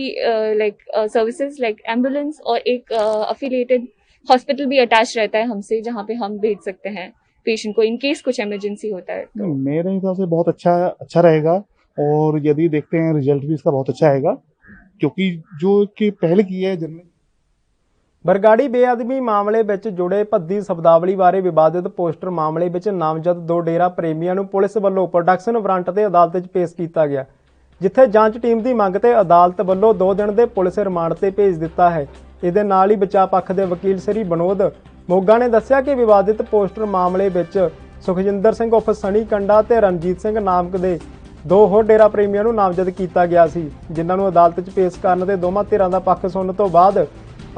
like services like ambulance और एक अफिलिएटेड हॉस्पिटल भी अटैच रहता है हमसे, जहाँ पे हम भेज सकते हैं पेशेंट को इन केस कुछ इमरजेंसी होता है। तो मेरे हिसाब से बहुत अच्छा रहेगा और यदि देखते हैं रिजल्ट भी इसका बहुत अच्छा आएगा, क्योंकि जो कि पहले किया है जनरल। ਬਰਗਾੜੀ ਬੇਅਦਬੀ ਮਾਮਲੇ ਵਿੱਚ ਜੁੜੇ ਭੱਦੀ ਸ਼ਬਦਾਵਲੀ ਬਾਰੇ ਵਿਵਾਦਿਤ ਪੋਸਟਰ ਮਾਮਲੇ ਵਿੱਚ ਨਾਮਜ਼ਦ 2 ਡੇਰਾ ਪ੍ਰੇਮੀਆਂ ਨੂੰ ਪੁਲਿਸ ਵੱਲੋਂ ਪ੍ਰੋਡਕਸ਼ਨ ਵਾਰੰਟ ਤੇ ਅਦਾਲਤ 'ਚ ਪੇਸ਼ ਕੀਤਾ ਗਿਆ, ਜਿੱਥੇ ਜਾਂਚ ਟੀਮ ਦੀ ਮੰਗ ਤੇ ਅਦਾਲਤ ਵੱਲੋਂ 2 ਦਿਨ ਦੇ ਪੁਲਿਸ ਰਿਮਾਂਡ ਤੇ ਭੇਜ ਦਿੱਤਾ ਹੈ। ਇਹਦੇ ਨਾਲ ਹੀ ਬਚਾਅ ਪੱਖ ਦੇ ਵਕੀਲ ਸ੍ਰੀ ਵਿਨੋਦ ਮੋਗਾ ਨੇ ਦੱਸਿਆ ਕਿ ਵਿਵਾਦਿਤ ਪੋਸਟਰ ਮਾਮਲੇ ਵਿੱਚ ਸੁਖਜਿੰਦਰ ਸਿੰਘ ਉਰਫ ਸਣੀ ਕੰਡਾ ਤੇ ਰਣਜੀਤ ਸਿੰਘ ਨਾਮਕ ਦੇ 2 ਹੋਰ ਡੇਰਾ ਪ੍ਰੇਮੀਆਂ ਨੂੰ ਨਾਮਜ਼ਦ ਕੀਤਾ ਗਿਆ ਸੀ, ਜਿਨ੍ਹਾਂ ਨੂੰ ਅਦਾਲਤ 'ਚ ਪੇਸ਼ ਕਰਨ ਤੇ ਦੋਵਾਂ ਧਿਰਾਂ ਦਾ ਪੱਖ ਸੁਣਨ ਤੋਂ ਬਾਅਦ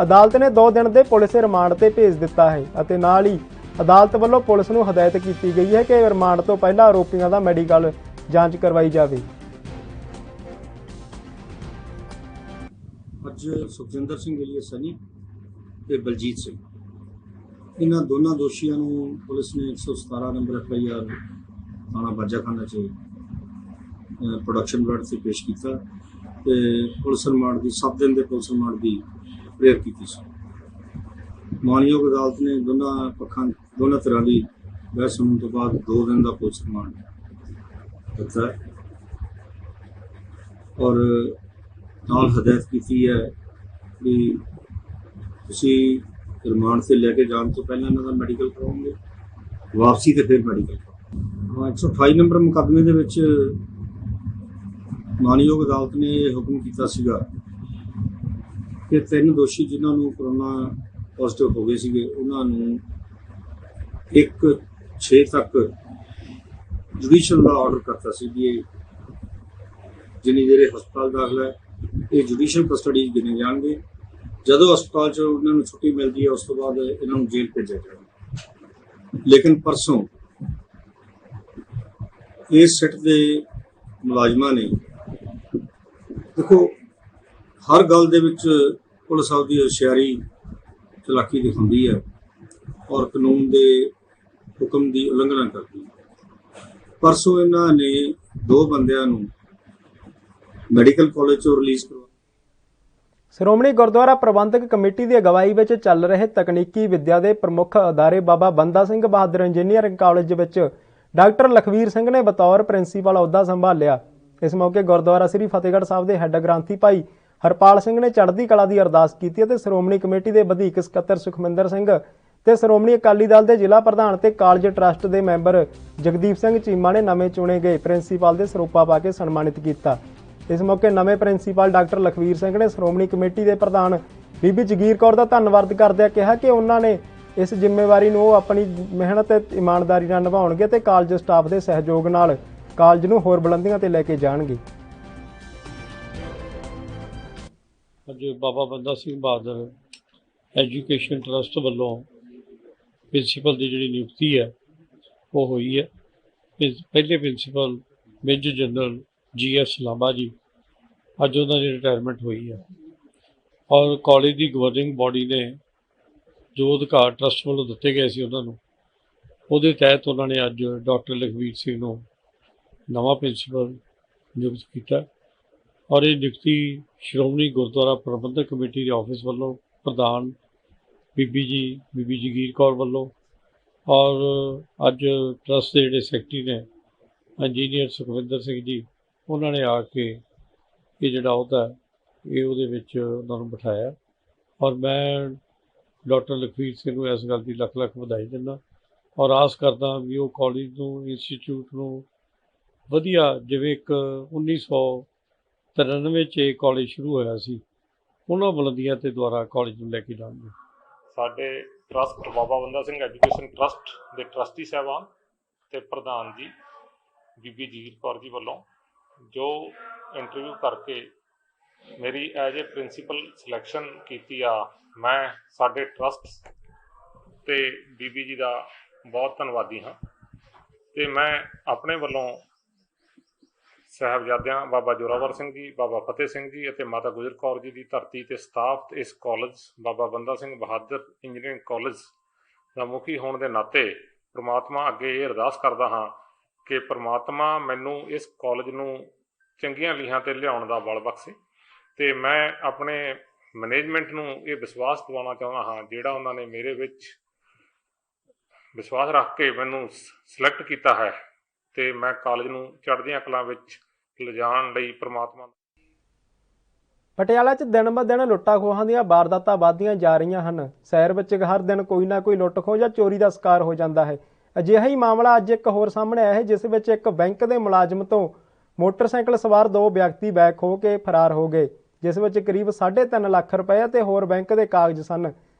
ਅਦਾਲਤ ਨੇ 2 ਦਿਨ ਦੇ ਪੁਲਿਸ ਰਿਮਾਂਡ ਤੇ ਭੇਜ ਦਿੱਤਾ ਹੈ ਅਤੇ ਨਾਲ ਹੀ ਅਦਾਲਤ ਵੱਲੋਂ ਪੁਲਿਸ ਨੂੰ ਹਦਾਇਤ ਕੀਤੀ ਗਈ ਹੈ ਕਿ ਰਿਮਾਂਡ ਤੋਂ ਪਹਿਲਾਂ ਆਰੋਪੀਆਂ ਦਾ ਮੈਡੀਕਲ ਜਾਂਚ ਕਰਵਾਈ ਜਾਵੇ। ਅੱਜ ਸੁਖਜਿੰਦਰ ਸਿੰਘ ਏਲੀਅਸ ਸਨੀ ਤੇ ਬਲਜੀਤ ਸਿੰਘ, ਇਹਨਾਂ ਦੋਨਾਂ ਦੋਸ਼ੀਆਂ ਨੂੰ ਪੁਲਿਸ ਨੇ 117 ਨੰਬਰ FIR ਥਾਣਾ ਬਾਜਾਖਾਨਾ 'ਚ ਪ੍ਰੋਡਕਸ਼ਨ ਵਾਰੰਟ ਤੇ ਪੇਸ਼ ਕੀਤਾ ਤੇ ਪੁਲਿਸ ਰਿਮਾਂਡ ਦੀ 7 ਦਿਨ ਦੇ ਪੁਲਿਸ ਰਿਮਾਂਡ ਦੀ ਪ੍ਰੇਅਰ ਕੀਤੀ ਸੀ। ਮਾਨਯੋਗ ਅਦਾਲਤ ਨੇ ਦੋਨਾਂ ਤਰ੍ਹਾਂ ਦੀ ਬਹਿਸ ਸੁਣਨ ਤੋਂ ਬਾਅਦ 2 ਦਿਨ ਦਾ ਪੁਲਿਸ ਰਿਮਾਂਡ ਦਿੱਤਾ ਔਰ ਨਾਲ ਹਦਾਇਤ ਕੀਤੀ ਹੈ ਕਿ ਤੁਸੀਂ ਰਿਮਾਂਡ ਤੇ ਲੈ ਕੇ ਜਾਣ ਤੋਂ ਪਹਿਲਾਂ ਇਹਨਾਂ ਦਾ ਮੈਡੀਕਲ ਕਰਵਾਓਗੇ, ਵਾਪਸੀ ਤੇ ਫਿਰ ਮੈਡੀਕਲ ਕਰਵਾਓ। 128 ਨੰਬਰ ਮੁਕੱਦਮੇ ਦੇ ਵਿੱਚ ਮਾਨਯੋਗ ਅਦਾਲਤ ਨੇ ਇਹ ਹੁਕਮ ਕੀਤਾ ਸੀਗਾ ਕਿ 3 ਦੋਸ਼ੀ ਜਿਨ੍ਹਾਂ ਨੂੰ ਕਰੋਨਾ ਪੋਜ਼ਿਟਿਵ ਹੋ ਗਏ ਸੀਗੇ ਉਹਨਾਂ ਨੂੰ 1/6 ਤੱਕ ਜੁਡੀਸ਼ੀਅਲ ਦਾ ਆਰਡਰ ਕਰਤਾ ਸੀ ਕਿ ਜਿੰਨੀ ਦੇਰ ਹਸਪਤਾਲ ਦਾਖਲ ਹੈ ਇਹ ਜੁਡੀਸ਼ੀਅਲ ਕਸਟਡੀ 'ਚ ਗਿਣੇ ਜਾਣਗੇ। ਜਦੋਂ ਹਸਪਤਾਲ 'ਚ ਉਹਨਾਂ ਨੂੰ ਛੁੱਟੀ ਮਿਲਦੀ ਹੈ, ਉਸ ਤੋਂ ਬਾਅਦ ਇਹਨਾਂ ਨੂੰ ਜੇਲ੍ਹ ਭੇਜਿਆ ਜਾਏਗਾ। ਲੇਕਿਨ ਪਰਸੋਂ ਇਸ ਸਿੱਟ ਦੇ ਮੁਲਾਜ਼ਮਾਂ ਨੇ, ਦੇਖੋ ਹਰ ਗੱਲ ਦੇ ਵਿੱਚ ਪੁਲਿਸ ਆਪਦੀ ਹੁਸ਼ਿਆਰੀ ਚਲਾਕੀ ਦਿਖਾਉਂਦੀ ਹੈ ਔਰ ਕਾਨੂੰਨ ਦੇ ਹੁਕਮ ਦੀ ਉਲੰਘਣਾ ਕਰਦੀ ਹੈ। ਪਰਸੋਂ ਇਹਨਾਂ ਨੇ 2 ਬੰਦਿਆਂ ਨੂੰ ਮੈਡੀਕਲ ਕਾਲਜ 'ਚੋਂ ਰਿਲੀਜ਼ ਕਰਵਾ। ਸ਼੍ਰੋਮਣੀ ਗੁਰਦੁਆਰਾ ਪ੍ਰਬੰਧਕ ਕਮੇਟੀ ਦੀ ਅਗਵਾਈ ਵਿੱਚ ਚੱਲ ਰਹੇ ਤਕਨੀਕੀ ਵਿੱਦਿਆ ਦੇ ਪ੍ਰਮੁੱਖ ਅਦਾਰੇ ਬਾਬਾ ਬੰਦਾ ਸਿੰਘ ਬਹਾਦਰ ਇੰਜੀਨੀਅਰਿੰਗ ਕਾਲਜ ਵਿੱਚ ਡਾਕਟਰ ਲਖਵੀਰ ਸਿੰਘ ਨੇ ਬਤੌਰ ਪ੍ਰਿੰਸੀਪਲ ਅਹੁਦਾ ਸੰਭਾਲਿਆ। ਇਸ ਮੌਕੇ ਗੁਰਦੁਆਰਾ ਸ੍ਰੀ ਫਤਿਹਗੜ੍ਹ ਸਾਹਿਬ ਦੇ ਹੈੱਡ ਗ੍ਰੰਥੀ ਭਾਈ ਹਰਪਾਲ ਸਿੰਘ ਨੇ ਚੜ੍ਹਦੀ ਕਲਾ ਦੀ ਅਰਦਾਸ ਕੀਤੀ ਅਤੇ ਸ਼੍ਰੋਮਣੀ ਕਮੇਟੀ ਦੇ ਵਧੀਕ ਸਕੱਤਰ ਸੁਖਮਿੰਦਰ ਸਿੰਘ ਤੇ ਸ਼੍ਰੋਮਣੀ ਅਕਾਲੀ ਦਲ ਦੇ ਜ਼ਿਲ੍ਹਾ ਪ੍ਰਧਾਨ ਤੇ ਕਾਲਜ ਟਰੱਸਟ ਦੇ ਮੈਂਬਰ ਜਗਦੀਪ ਸਿੰਘ ਚੀਮਾ ਨੇ ਨਵੇਂ ਚੁਣੇ ਗਏ ਪ੍ਰਿੰਸੀਪਲ ਦੇ ਸਰੂਪਾ ਪਾ ਕੇ ਸਨਮਾਨਿਤ ਕੀਤਾ। ਇਸ ਮੌਕੇ ਨਵੇਂ ਪ੍ਰਿੰਸੀਪਲ ਡਾਕਟਰ ਲਖਵੀਰ ਸਿੰਘ ਨੇ ਸ਼੍ਰੋਮਣੀ ਕਮੇਟੀ ਦੇ ਪ੍ਰਧਾਨ ਬੀਬੀ ਜਗੀਰ ਕੌਰ ਦਾ ਧੰਨਵਾਦ ਕਰਦਿਆਂ ਕਿਹਾ ਕਿ ਉਹਨਾਂ ਨੇ ਇਸ ਜ਼ਿੰਮੇਵਾਰੀ ਨੂੰ ਉਹ ਆਪਣੀ ਮਿਹਨਤ ਤੇ ਇਮਾਨਦਾਰੀ ਨਾਲ ਨਿਭਾਉਣਗੇ ਤੇ ਕਾਲਜ ਸਟਾਫ ਦੇ ਸਹਿਯੋਗ ਨਾਲ ਕਾਲਜ ਨੂੰ ਹੋਰ ਬੁਲੰਦੀਆਂ ਤੇ ਲੈ ਕੇ ਜਾਣਗੇ। ਅੱਜ ਬਾਬਾ ਬੰਦਾ ਸਿੰਘ ਬਹਾਦਰ ਐਜੂਕੇਸ਼ਨ ਟਰੱਸਟ ਵੱਲੋਂ ਪ੍ਰਿੰਸੀਪਲ ਦੀ ਜਿਹੜੀ ਨਿਯੁਕਤੀ ਹੈ ਉਹ ਹੋਈ ਹੈ। ਪਹਿਲੇ ਪ੍ਰਿੰਸੀਪਲ ਮੇਜਰ ਜਨਰਲ GS ਲਾਂਬਾ ਜੀ, ਅੱਜ ਉਹਨਾਂ ਦੀ ਰਿਟਾਇਰਮੈਂਟ ਹੋਈ ਹੈ ਔਰ ਕਾਲਜ ਦੀ ਗਵਰਨਿੰਗ ਬੋਡੀ ਨੇ ਜੋ ਅਧਿਕਾਰ ਟਰੱਸਟ ਵੱਲੋਂ ਦਿੱਤੇ ਗਏ ਸੀ ਉਹਨਾਂ ਨੂੰ, ਉਹਦੇ ਤਹਿਤ ਉਹਨਾਂ ਨੇ ਅੱਜ ਡਾਕਟਰ ਲਖਵੀਰ ਸਿੰਘ ਨੂੰ ਨਵਾਂ ਪ੍ਰਿੰਸੀਪਲ ਨਿਯੁਕਤ ਕੀਤਾ ਔਰ ਇਹ ਨਿਯੁਕਤੀ ਸ਼੍ਰੋਮਣੀ ਗੁਰਦੁਆਰਾ ਪ੍ਰਬੰਧਕ ਕਮੇਟੀ ਦੇ ਆਫਿਸ ਵੱਲੋਂ ਪ੍ਰਧਾਨ ਬੀਬੀ ਜਗੀਰ ਕੌਰ ਵੱਲੋਂ ਔਰ ਅੱਜ ਟਰੱਸਟ ਦੇ ਜਿਹੜੇ ਸੈਕਟਰੀ ਨੇ ਇੰਜੀਨੀਅਰ ਸੁਖਵਿੰਦਰ ਸਿੰਘ ਜੀ, ਉਹਨਾਂ ਨੇ ਆ ਕੇ ਇਹ ਜਿਹੜਾ ਅਹੁਦਾ ਇਹ ਉਹਦੇ ਵਿੱਚ ਉਹਨਾਂ ਨੂੰ ਬਿਠਾਇਆ ਔਰ ਮੈਂ ਡਾਕਟਰ ਲਖਵੀਰ ਸਿੰਘ ਨੂੰ ਇਸ ਗੱਲ ਦੀ ਲੱਖ ਲੱਖ ਵਧਾਈ ਦਿੰਦਾ ਔਰ ਆਸ ਕਰਦਾ ਵੀ ਉਹ ਕਾਲਜ ਨੂੰ, ਇੰਸਟੀਚਿਊਟ ਨੂੰ ਵਧੀਆ, ਜਿਵੇਂ ਇੱਕ 1993 'ਚ ਇਹ ਕਾਲਜ ਸ਼ੁਰੂ ਹੋਇਆ ਸੀ, ਉਹਨਾਂ ਬੁਲੰਦੀਆਂ ਤੇ ਦੁਆਰਾ ਕਾਲਜ ਨੂੰ ਲੈ ਕੇ ਜਾਣਗੇ। ਸਾਡੇ ਟਰੱਸਟ ਬਾਬਾ ਬੰਦਾ ਸਿੰਘ ਐਜੂਕੇਸ਼ਨ ਟਰੱਸਟ ਦੇ ਟਰੱਸਟੀ ਸਾਹਿਬਾਨ ਤੇ ਪ੍ਰਧਾਨ ਜੀ ਬੀਬੀ ਜਗੀਰ ਕੌਰ ਜੀ ਵੱਲੋਂ ਜੋ ਇੰਟਰਵਿਊ ਕਰਕੇ ਮੇਰੀ ਐਜ ਏ ਪ੍ਰਿੰਸੀਪਲ ਸਿਲੈਕਸ਼ਨ ਕੀਤੀ ਆ, ਮੈਂ ਸਾਡੇ ਟਰੱਸਟ ਤੇ ਬੀਬੀ ਜੀ ਦਾ ਬਹੁਤ ਧੰਨਵਾਦੀ ਹਾਂ ਤੇ ਮੈਂ ਆਪਣੇ ਵੱਲੋਂ ਸਾਹਿਬਜ਼ਾਦਿਆਂ ਬਾਬਾ ਜ਼ੋਰਾਵਰ ਸਿੰਘ ਜੀ, ਬਾਬਾ ਫਤਿਹ ਸਿੰਘ ਜੀ ਅਤੇ ਮਾਤਾ ਗੁਜਰ ਕੌਰ ਜੀ ਦੀ ਧਰਤੀ ਤੇ ਸਟਾਫ ਇਸ ਕਾਲਜ ਬਾਬਾ ਬੰਦਾ ਸਿੰਘ ਬਹਾਦਰ ਇੰਜੀਨੀਅਰਿੰਗ ਕਾਲਜ ਦਾ ਮੁਖੀ ਹੋਣ ਦੇ ਨਾਤੇ ਪ੍ਰਮਾਤਮਾ ਅੱਗੇ ਇਹ ਅਰਦਾਸ ਕਰਦਾ ਹਾਂ ਕਿ ਪ੍ਰਮਾਤਮਾ ਮੈਨੂੰ ਇਸ ਕਾਲਜ ਨੂੰ ਚੰਗੀਆਂ ਲੀਹਾਂ ਤੇ ਲਿਆਉਣ ਦਾ ਬਲ ਬਖਸ਼ੇ ਤੇ ਮੈਂ ਆਪਣੇ ਮੈਨੇਜਮੈਂਟ ਨੂੰ ਇਹ ਵਿਸ਼ਵਾਸ ਦਿਵਾਉਣਾ ਚਾਹੁੰਦਾ ਹਾਂ, ਜਿਹੜਾ ਉਹਨਾਂ ਨੇ ਮੇਰੇ ਵਿੱਚ ਵਿਸ਼ਵਾਸ ਰੱਖ ਕੇ ਮੈਨੂੰ ਸਿਲੈਕਟ ਕੀਤਾ ਹੈ ਤੇ ਮੈਂ ਕਾਲਜ ਨੂੰ ਚੜ੍ਹਦੀਆਂ ਕਲਾਂ ਵਿੱਚ ਲਿਜਾਣ ਲਈ ਪ੍ਰਮਾਤਮਾ। ਪਟਿਆਲਾ 'ਚ ਦਿਨ ਬ ਦਿਨ ਲੁੱਟਾਂ ਖੋਹਾਂ ਦੀਆਂ ਵਾਰਦਾਤਾਂ ਵੱਧਦੀਆਂ ਜਾ ਰਹੀਆਂ ਹਨ। ਸ਼ਹਿਰ ਵਿੱਚ ਹਰ ਦਿਨ ਕੋਈ ਨਾ ਕੋਈ ਲੁੱਟ ਖੋਹ ਜਾਂ ਚੋਰੀ ਦਾ ਸ਼ਿਕਾਰ ਹੋ ਜਾਂਦਾ ਹੈ। ਅਜਿਹਾ ਹੀ ਮਾਮਲਾ ਅੱਜ ਇੱਕ ਹੋਰ ਸਾਹਮਣੇ ਆਇਆ ਹੈ, ਜਿਸ ਵਿੱਚ ਇੱਕ ਬੈਂਕ ਦੇ ਮੁਲਾਜ਼ਮ ਤੋਂ ਮੋਟਰਸਾਈਕਲ ਸਵਾਰ 2 ਵਿਅਕਤੀ ਬੈਗ ਖੋਹ ਕੇ ਫਰਾਰ ਹੋ ਗਏ, ਜਿਸ ਵਿੱਚ ਕਰੀਬ 3.5 ਲੱਖ ਰੁਪਏ ਤੇ ਹੋਰ ਬੈਂਕ ਦੇ ਕਾਗਜ਼ ਸਨ।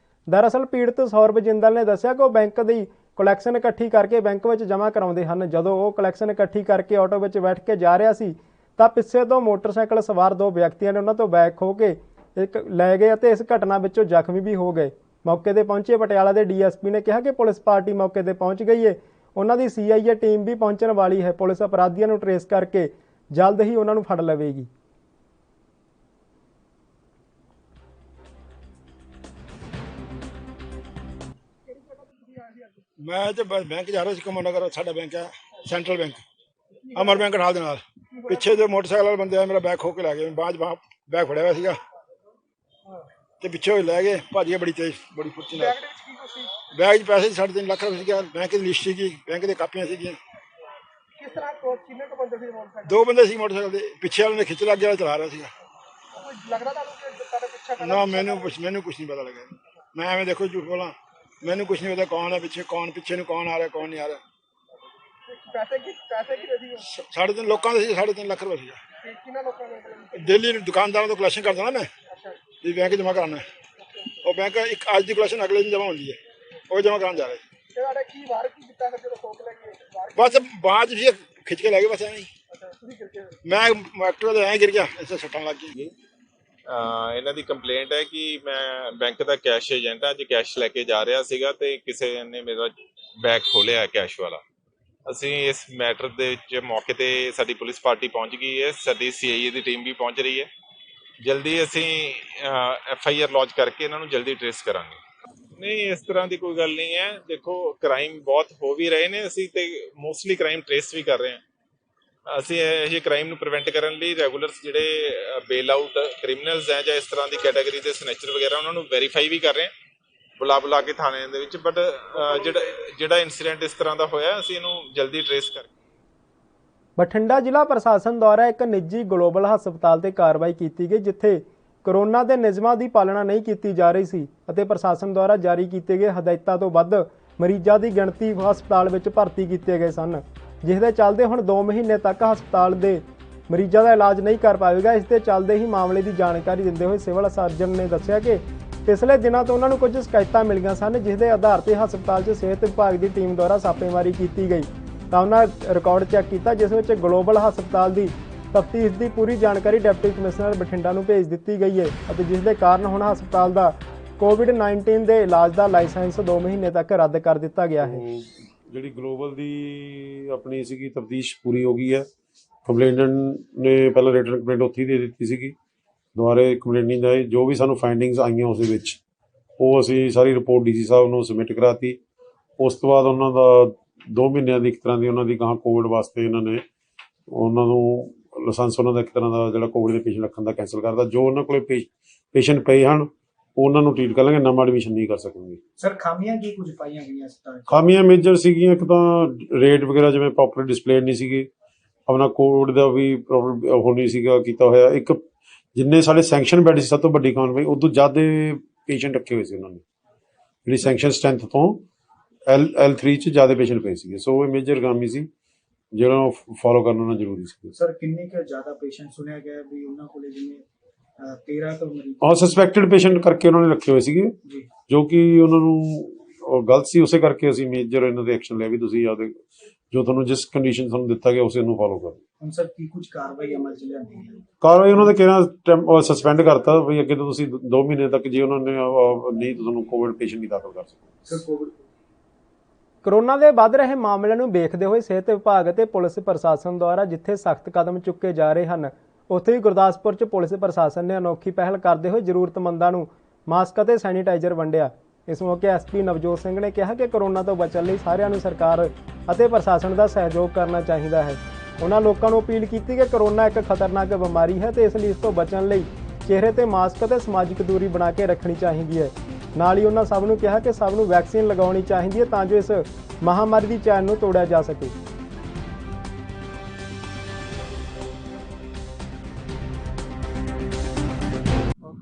ਦਰਅਸਲ ਪੀੜਤ ਸੌਰਭ ਜਿੰਦਲ ਨੇ ਦੱਸਿਆ ਕਿ ਉਹ ਬੈਂਕ ਦੀ ਕਲੈਕਸ਼ਨ ਇਕੱਠੀ ਕਰਕੇ ਬੈਂਕ ਵਿੱਚ ਜਮ੍ਹਾਂ ਕਰਾਉਂਦੇ ਹਨ। ਜਦੋਂ ਉਹ ਕਲੈਕਸ਼ਨ ਇਕੱਠੀ ਕਰਕੇ ਆਟੋ ਵਿੱਚ ਬੈਠ ਕੇ ਜਾ ਰਿਹਾ ਸੀ ਤਾਂ ਪਿੱਛੇ ਤੋਂ ਮੋਟਰਸਾਈਕਲ ਸਵਾਰ 2 ਵਿਅਕਤੀਆਂ ਨੇ ਉਹਨਾਂ ਤੋਂ ਬੈਗ ਖੋਹ ਕੇ ਲੈ ਗਏ ਅਤੇ ਇਸ ਘਟਨਾ ਵਿੱਚੋਂ ਜ਼ਖਮੀ ਵੀ ਹੋ ਗਏ। ਮੌਕੇ ਤੇ ਪਹੁੰਚੇ ਪਟਿਆਲਾ ਦੇ DSP ਨੇ ਕਿਹਾ ਕਿ ਪੁਲਿਸ ਪਾਰਟੀ ਮੌਕੇ ਤੇ ਪਹੁੰਚ ਗਈ ਹੈ, ਉਹਨਾਂ ਦੀ CIA ਟੀਮ ਵੀ ਪਹੁੰਚਣ ਵਾਲੀ ਹੈ। ਪੁਲਿਸ ਅਪਰਾਧੀਆਂ ਨੂੰ ਟਰੇਸ ਕਰਕੇ ਜਲਦ ਹੀ ਉਹਨਾਂ ਨੂੰ ਫੜ ਲਵੇਗੀ। ਮੈਂ ਤੇ ਬੈਂਕ ਜਾ ਰਿਹਾ ਸੀ, ਕਮੋ ਨਗਰ ਸਾਡਾ ਬੈਂਕ ਹੈ, ਸੈਂਟਰਲ ਬੈਂਕ, ਅਮਰ ਬੈਂਕ ਨਾਲ ਦੇ ਨਾਲ। ਪਿੱਛੇ ਜੋ ਮੋਟਰਸਾਈਕਲ ਵਾਲੇ ਬੰਦੇ ਆ ਮੇਰਾ ਬੈਗ ਖੋਹ ਕੇ ਲੈ ਗਏ। ਬਾਅਦ ਬੈਗ ਫੜਿਆ ਹੋਇਆ ਸੀਗਾ ਤੇ ਪਿੱਛੇ ਲੈ ਗਏ, ਭੱਜ ਗਏ ਬੜੀ ਤੇਜ਼, ਬੜੀ ਫੁਰਤੀ ਨਾਲ। ਬੈਗ 'ਚ ਪੈਸੇ 3.5 ਲੱਖ ਰੁਪਏ ਸੀਗਾ, ਬੈਂਕ ਦੀ ਲਿਸਟ ਸੀਗੀ, ਬੈਂਕ ਦੀਆਂ ਕਾਪੀਆਂ ਸੀਗੀਆਂ। ਕਿਸ ਤਰ੍ਹਾਂ ਕਿੰਨੇ ਕੁ ਬੰਦੇ ਸੀ ਮੋਟਰਸਾਈਕਲ? 2 ਬੰਦੇ ਸੀ ਮੋਟਰਸਾਈਕਲ ਦੇ, ਪਿੱਛੇ ਵਾਲੇ ਨੇ ਖਿੱਚ ਲੱਗ ਗਿਆ, ਚਲਾ ਰਿਹਾ ਸੀਗਾ। ਲੱਗਦਾ ਤੁਹਾਨੂੰ ਕਿ ਤੁਹਾਡੇ ਪਿੱਛੇ ਨਾ, ਮੈਨੂੰ ਕੁਝ ਨਹੀਂ ਪਤਾ ਲੱਗਾ। ਮੈਂ ਐਵੇਂ ਦੇਖੋ ਝੂਠ ਬੋਲਾਂ, ਮੈਨੂੰ ਕੁਝ ਨਹੀਂ ਪਤਾ ਕੌਣ ਹੈ ਪਿੱਛੇ, ਕੌਣ ਪਿੱਛੇ ਨੂੰ ਕੌਣ ਆ ਰਿਹਾ, ਕੌਣ ਨਹੀਂ ਆ ਰਿਹਾ। ਪੈਸੇ ਕੀ ਸੀ? 3.5 ਲੋਕਾਂ ਦੇ ਸੀ, 3.5 ਲੱਖ ਰੁਪਏ ਸੀਗਾ। ਕਿੰਨਾ ਲੋਕਾਂ ਨੇ? ਦਿੱਲੀ ਦੁਕਾਨਦਾਰਾਂ ਤੋਂ ਕਲੈਕਸ਼ਨ ਕਰਦਾ ਨਾ ਮੈਂ, ਵੀ ਬੈਂਕ ਜਮ੍ਹਾਂ ਕਰਾਉਣਾ। ਉਹ ਬੈਂਕ ਇੱਕ ਅੱਜ ਦੀ ਕਲੈਕਸ਼ਨ ਅਗਲੇ ਦਿਨ ਜਮ੍ਹਾਂ ਹੁੰਦੀ ਹੈ, ਉਹ ਜਮ੍ਹਾਂ ਕਰਾਉਣ ਜਾ ਰਹੇ। ਤੁਹਾਡਾ ਕੀ ਵਾਰ ਕੀ ਕੀਤਾ ਫਿਰ ਜਦੋਂ ਖੋਕ ਲੈ ਕੇ? ਬਸ ਬਾਅਦ ਜੀ ਖਿੱਚ ਕੇ ਲੈ ਗਏ, ਬਸ ਐਵੇਂ ਹੀ। ਮੈਂ ਐਕਟਿਵਾ ਤੇ ਐਂ ਗਿਰ ਗਿਆ, ਇਸੇ ਸੱਟਾਂ ਲੱਗ ਗਈ। ਇਹਨਾਂ ਦੀ ਕੰਪਲੇਂਟ ਹੈ ਕਿ ਮੈਂ ਬੈਂਕ ਦਾ ਕੈਸ਼ ਏਜੰਟ ਹਾਂ, ਅੱਜ ਕੈਸ਼ ਲੈ ਕੇ ਜਾ ਰਿਹਾ ਸੀਗਾ ਤੇ ਕਿਸੇ ਨੇ ਮੇਰਾ ਬੈਗ ਖੋਲਿਆ ਕੈਸ਼ ਵਾਲਾ। ਅਸੀਂ ਇਸ ਮੈਟਰ ਦੇ ਵਿੱਚ ਮੌਕੇ ਤੇ ਸਾਡੀ ਪੁਲਿਸ ਪਾਰਟੀ ਪਹੁੰਚ ਗਈ ਹੈ, ਸਾਡੀ CIA ਦੀ ਟੀਮ ਵੀ ਪਹੁੰਚ ਰਹੀ ਹੈ। ਜਲਦੀ ਅਸੀਂ FIR ਲੌਂਚ ਕਰਕੇ ਇਹਨਾਂ ਨੂੰ ਜਲਦੀ ਟ੍ਰੇਸ ਕਰਾਂਗੇ। ਨਹੀਂ, ਇਸ ਤਰ੍ਹਾਂ ਦੀ ਕੋਈ ਗੱਲ ਨਹੀਂ ਹੈ। ਦੇਖੋ, ਕ੍ਰਾਈਮ ਬਹੁਤ ਹੋ ਵੀ ਰਹੇ ਨੇ, ਅਸੀਂ ਤੇ ਮੋਸਟਲੀ ਕ੍ਰਾਈਮ ਟ੍ਰੇਸ ਵੀ ਕਰ ਰਹੇ ਹਾਂ। ਅਸੀਂ ਇਹ ਜਿਹੇ ਕ੍ਰਾਈਮ ਨੂੰ ਪ੍ਰੀਵੈਂਟ ਕਰਨ ਲਈ ਰੈਗੂਲਰ ਜਿਹੜੇ ਬੇਲ ਆਊਟ ਕ੍ਰਿਮੀਨਲਸ ਹੈ ਜਾਂ ਇਸ ਤਰ੍ਹਾਂ ਦੀ ਕੈਟਾਗਰੀ ਦੇ ਸਨੈਚਰ ਵਗੈਰਾ ਉਹਨਾਂ ਨੂੰ ਵੈਰੀਫਾਈ ਵੀ ਕਰ ਰਹੇ ਹਾਂ ਬੁਲਾ ਕੇ ਥਾਣੇ ਦੇ ਵਿੱਚ। ਬਟ ਜਿਹੜਾ ਇਨਸੀਡੈਂਟ ਇਸ ਤਰ੍ਹਾਂ ਦਾ ਹੋਇਆ, ਅਸੀਂ ਇਹਨੂੰ ਜਲਦੀ ਟ੍ਰੇਸ ਕਰ। ਬਠਿੰਡਾ ਜ਼ਿਲ੍ਹਾ ਪ੍ਰਸ਼ਾਸਨ ਦੁਆਰਾ ਇੱਕ ਨਿੱਜੀ ਗਲੋਬਲ ਹਸਪਤਾਲ ਤੇ ਕਾਰਵਾਈ ਕੀਤੀ ਗਈ, ਜਿੱਥੇ ਕੋਰੋਨਾ ਦੇ ਨਿਯਮਾਂ ਦੀ ਪਾਲਣਾ ਨਹੀਂ ਕੀਤੀ ਜਾ ਰਹੀ ਸੀ ਅਤੇ ਪ੍ਰਸ਼ਾਸਨ ਦੁਆਰਾ ਜਾਰੀ ਕੀਤੇ ਗਏ ਹਦਾਇਤਾਂ ਤੋਂ ਵੱਧ ਮਰੀਜ਼ਾਂ ਦੀ ਗਿਣਤੀ ਹਸਪਤਾਲ ਵਿੱਚ ਭਰਤੀ ਕੀਤੇ ਗਏ ਸਨ, ਜਿਸ ਦੇ ਚੱਲਦੇ ਹੁਣ 2 ਮਹੀਨੇ ਤੱਕ ਹਸਪਤਾਲ ਦੇ ਮਰੀਜ਼ਾਂ ਦਾ ਇਲਾਜ ਨਹੀਂ ਕਰ ਪਾਵੇਗਾ। ਇਸ ਦੇ ਚੱਲਦੇ ਹੀ ਮਾਮਲੇ ਦੀ ਜਾਣਕਾਰੀ ਦਿੰਦੇ ਹੋਏ ਸਿਵਲ ਸਰਜਨ ਨੇ ਦੱਸਿਆ ਕਿ ਪਿਛਲੇ ਦਿਨਾਂ ਤੋਂ ਉਹਨਾਂ ਨੂੰ ਕੁਝ ਸ਼ਿਕਾਇਤਾਂ ਮਿਲੀਆਂ ਸਨ, ਜਿਸ ਦੇ ਆਧਾਰ ਤੇ ਹਸਪਤਾਲ 'ਚ ਸਿਹਤ ਵਿਭਾਗ ਦੀ ਟੀਮ ਦੁਆਰਾ ਛਾਪੇਮਾਰੀ ਕੀਤੀ ਗਈ ਤਾਂ ਉਹਨਾਂ ਰਿਕਾਰਡ ਚੈੱਕ ਕੀਤਾ, ਜਿਸ ਵਿੱਚ ਗਲੋਬਲ ਹਸਪਤਾਲ ਦੀ ਤਫਤੀਸ਼ ਦੀ ਪੂਰੀ ਜਾਣਕਾਰੀ ਡਿਪਟੀ ਕਮਿਸ਼ਨਰ ਬਠਿੰਡਾ ਨੂੰ ਭੇਜ ਦਿੱਤੀ ਗਈ ਹੈ ਅਤੇ ਜਿਸ ਦੇ ਕਾਰਨ ਹੁਣ ਹਸਪਤਾਲ ਦਾ COVID-19 ਦੇ ਇਲਾਜ ਦਾ ਲਾਇਸੈਂਸ 2 ਮਹੀਨੇ ਤੱਕ ਰੱਦ ਕਰ ਦਿੱਤਾ ਗਿਆ ਹੈ। ਜਿਹੜੀ ਗਲੋਬਲ ਦੀ ਆਪਣੀ ਸੀਗੀ ਤਫਤੀਸ਼ ਪੂਰੀ ਹੋ ਗਈ ਹੈ। ਕੰਪਲੇਨੈਂਟ ਨੇ ਪਹਿਲਾਂ ਰਿਟਨ ਕੰਪਲੇਂਟ ਉੱਥੇ ਹੀ ਦੇ ਦਿੱਤੀ ਸੀਗੀ, ਦੁਬਾਰੇ ਕੰਪਲੇਂਟ ਨਹੀਂ ਆਈ। ਜੋ ਵੀ ਸਾਨੂੰ ਫਾਈਂਡਿੰਗਸ ਆਈਆਂ ਉਸ ਦੇ ਵਿੱਚ ਉਹ ਅਸੀਂ ਸਾਰੀ ਰਿਪੋਰਟ DC ਸਾਹਿਬ ਨੂੰ ਸਬਮਿਟ ਕਰਾਤੀ। ਉਸ ਤੋਂ ਬਾਅਦ ਉਹਨਾਂ ਦਾ 2 ਮਹੀਨਿਆਂ ਦੀ ਇੱਕ ਤਰ੍ਹਾਂ ਦੀ ਉਹਨਾਂ ਦੀ ਗਾਹਾਂ ਕੋਵਿਡ ਵਾਸਤੇ ਇਹਨਾਂ ਨੇ ਉਹਨਾਂ ਨੂੰ ਲਾਇਸੈਂਸ ਉਹਨਾਂ ਦਾ ਇੱਕ ਤਰ੍ਹਾਂ ਦਾ ਜਿਹੜਾ ਕੋਵਿਡ ਦੇ ਪੇਸ਼ੈਂਟ ਰੱਖਣ ਦਾ ਕੈਂਸਲ ਕਰਦਾ। ਜੋ ਉਹਨਾਂ ਕੋਲੇ ਪੇਸ਼ੈਂਟ ਪਏ ਹਨ ਉਹਨਾਂ ਨੂੰ ਟ੍ਰੀਟ ਕਰ ਲਾਂਗੇ, ਨਵਾਂ ਐਡਮਿਸ਼ਨ ਨਹੀਂ ਕਰ ਸਕਣਗੇ। ਸਰ ਖਾਮੀਆਂ ਕੀ ਕੁਝ ਪਾਈਆਂ ਗਈਆਂ ਇਸ ਤਰ੍ਹਾਂ? ਖਾਮੀਆਂ ਮੇਜਰ ਸੀਗੀਆਂ, ਇੱਕ ਤਾਂ ਰੇਟ ਵਗੈਰਾ ਜਿਵੇਂ ਪ੍ਰੋਪਰ ਡਿਸਪਲੇ ਨਹੀਂ ਸੀਗੇ, ਆਪਣਾ ਕੋਵਿਡ ਦਾ ਵੀ ਪ੍ਰੋਪਰ ਉਹ ਨਹੀਂ ਸੀਗਾ ਕੀਤਾ ਹੋਇਆ। ਇੱਕ ਜਿੰਨੇ ਸਾਡੇ ਸੈਂਕਸ਼ਨ ਬੈੱਡ ਸੀ, ਸਭ ਤੋਂ ਵੱਡੀ ਕਾਨਵਾਈ ਉਦੋਂ ਜ਼ਿਆਦਾ ਪੇਸ਼ੈਂਟ ਰੱਖੇ ਹੋਏ ਸੀ ਉਹਨਾਂ ਨੇ, ਜਿਹੜੀ ਸੈਂਕਸ਼ਨ ਸਟਰੈਂਥ ਤੋਂ L3 'ਚ ਜ਼ਿਆਦਾ ਪੇਸ਼ੈਂਟ ਪਏ ਸੀਗੇ। ਸੋ ਇਹ ਮੇਜਰ ਖਾਮੀ ਸੀ ਜਿਹੜਾ ਫੋਲੋ ਕਰਨਾ ਜ਼ਰੂਰੀ ਸੀ। ਸਰ ਕਿੰਨੇ ਕੁ ਜ਼ਿਆਦਾ ਪੇਸ਼ੈਂਟ ਸੁਣਿਆ ਗਿਆ ਵੀ ਉਹਨਾਂ ਕੋਲੇ ਜਿਵੇਂ 13 ਤੋਂ ਮਰੀਜ਼ ਔਰ ਸਸਪੈਕਟਡ ਪੇਸ਼ੈਂਟ ਕਰਕੇ ਉਹਨਾਂ ਨੇ ਰੱਖੇ ਹੋਏ ਸੀਗੇ, ਜੋ ਕਿ ਉਹਨਾਂ ਨੂੰ ਗਲਤ ਸੀ। ਉਸੇ ਕਰਕੇ ਅਸੀਂ ਮੇਜਰ ਇਹਨਾਂ ਦੇ ਐਕਸ਼ਨ ਲਿਆ ਵੀ ਤੁਸੀਂ ਆਪਦੇ ਜੋ ਤੁਹਾਨੂੰ ਜਿਸ ਕੰਡੀਸ਼ਨ ਤੁਹਾਨੂੰ ਦਿੱਤਾ ਗਿਆ ਉਸੇ ਨੂੰ ਫੋਲੋ ਕਰੋ। ਹੁਣ ਸਰ ਕੀ ਕੁਝ ਕਾਰਵਾਈ ਅਮਲ 'ਚ ਲਿਆਂਦੀ ਹੈ? ਕਾਰਵਾਈ ਉਹਨਾਂ ਦੇ ਕਿਹੜਾ ਸਸਪੈਂਡ ਕਰਤਾ ਵੀ ਅੱਗੇ ਤੋਂ ਤੁਸੀਂ 2 ਮਹੀਨੇ ਤੱਕ ਜੇ ਉਹਨਾਂ ਨੇ ਨਹੀਂ ਤੁਹਾਨੂੰ ਕੋਵਿਡ ਪੇਸ਼ੈਂਟ ਨਹੀਂ ਦਾਖਲ ਕਰ ਸਕਦੇ। ਸਰ ਕੋਵਿਡ ਕੋਰੋਨਾ ਦੇ ਵੱਧ ਰਹੇ ਮਾਮਲਿਆਂ ਨੂੰ ਵੇਖਦੇ ਹੋਏ ਸਿਹਤ ਵਿਭਾਗ ਅਤੇ ਪੁਲਿਸ ਪ੍ਰਸ਼ਾਸਨ ਦੁਆਰਾ ਜਿੱਥੇ ਸਖਤ ਕਦਮ ਚੁੱਕੇ ਜਾ ਰਹੇ ਹਨ, ਉੱਥੇ ਹੀ ਗੁਰਦਾਸਪੁਰ 'ਚ ਪੁਲਿਸ ਪ੍ਰਸ਼ਾਸਨ ਨੇ ਅਨੋਖੀ ਪਹਿਲ ਕਰਦੇ ਹੋਏ ਜ਼ਰੂਰਤਮੰਦਾਂ ਨੂੰ ਮਾਸਕ ਅਤੇ ਸੈਨੀਟਾਈਜ਼ਰ ਵੰਡਿਆ। ਇਸ ਮੌਕੇ SP ਨਵਜੋਤ ਸਿੰਘ ਨੇ ਕਿਹਾ ਕਿ ਕੋਰੋਨਾ ਤੋਂ ਬਚਣ ਲਈ ਸਾਰਿਆਂ ਨੂੰ ਸਰਕਾਰ ਅਤੇ ਪ੍ਰਸ਼ਾਸਨ ਦਾ ਸਹਿਯੋਗ ਕਰਨਾ ਚਾਹੀਦਾ ਹੈ। ਉਹਨਾਂ ਲੋਕਾਂ ਨੂੰ ਅਪੀਲ ਕੀਤੀ ਕਿ ਕੋਰੋਨਾ ਇੱਕ ਖਤਰਨਾਕ ਬਿਮਾਰੀ ਹੈ ਤੇ ਇਸ ਲਈ ਇਸ ਤੋਂ ਬਚਣ ਲਈ ਚਿਹਰੇ ਤੇ ਮਾਸਕ ਅਤੇ ਸਮਾਜਿਕ ਦੂਰੀ ਬਣਾ ਕੇ ਰੱਖਣੀ ਚਾਹੀਦੀ ਹੈ। ਨਾਲ ਹੀ ਉਹਨਾਂ ਸਭ ਨੂੰ ਕਿਹਾ ਕਿ ਸਭ ਨੂੰ ਵੈਕਸੀਨ ਲਗਾਉਣੀ ਚਾਹੀਦੀ ਹੈ ਤਾਂ ਜੋ ਇਸ ਮਹਾਮਾਰੀ ਦੀ ਚੈਨ ਨੂੰ ਤੋੜਿਆ ਜਾ ਸਕੇ।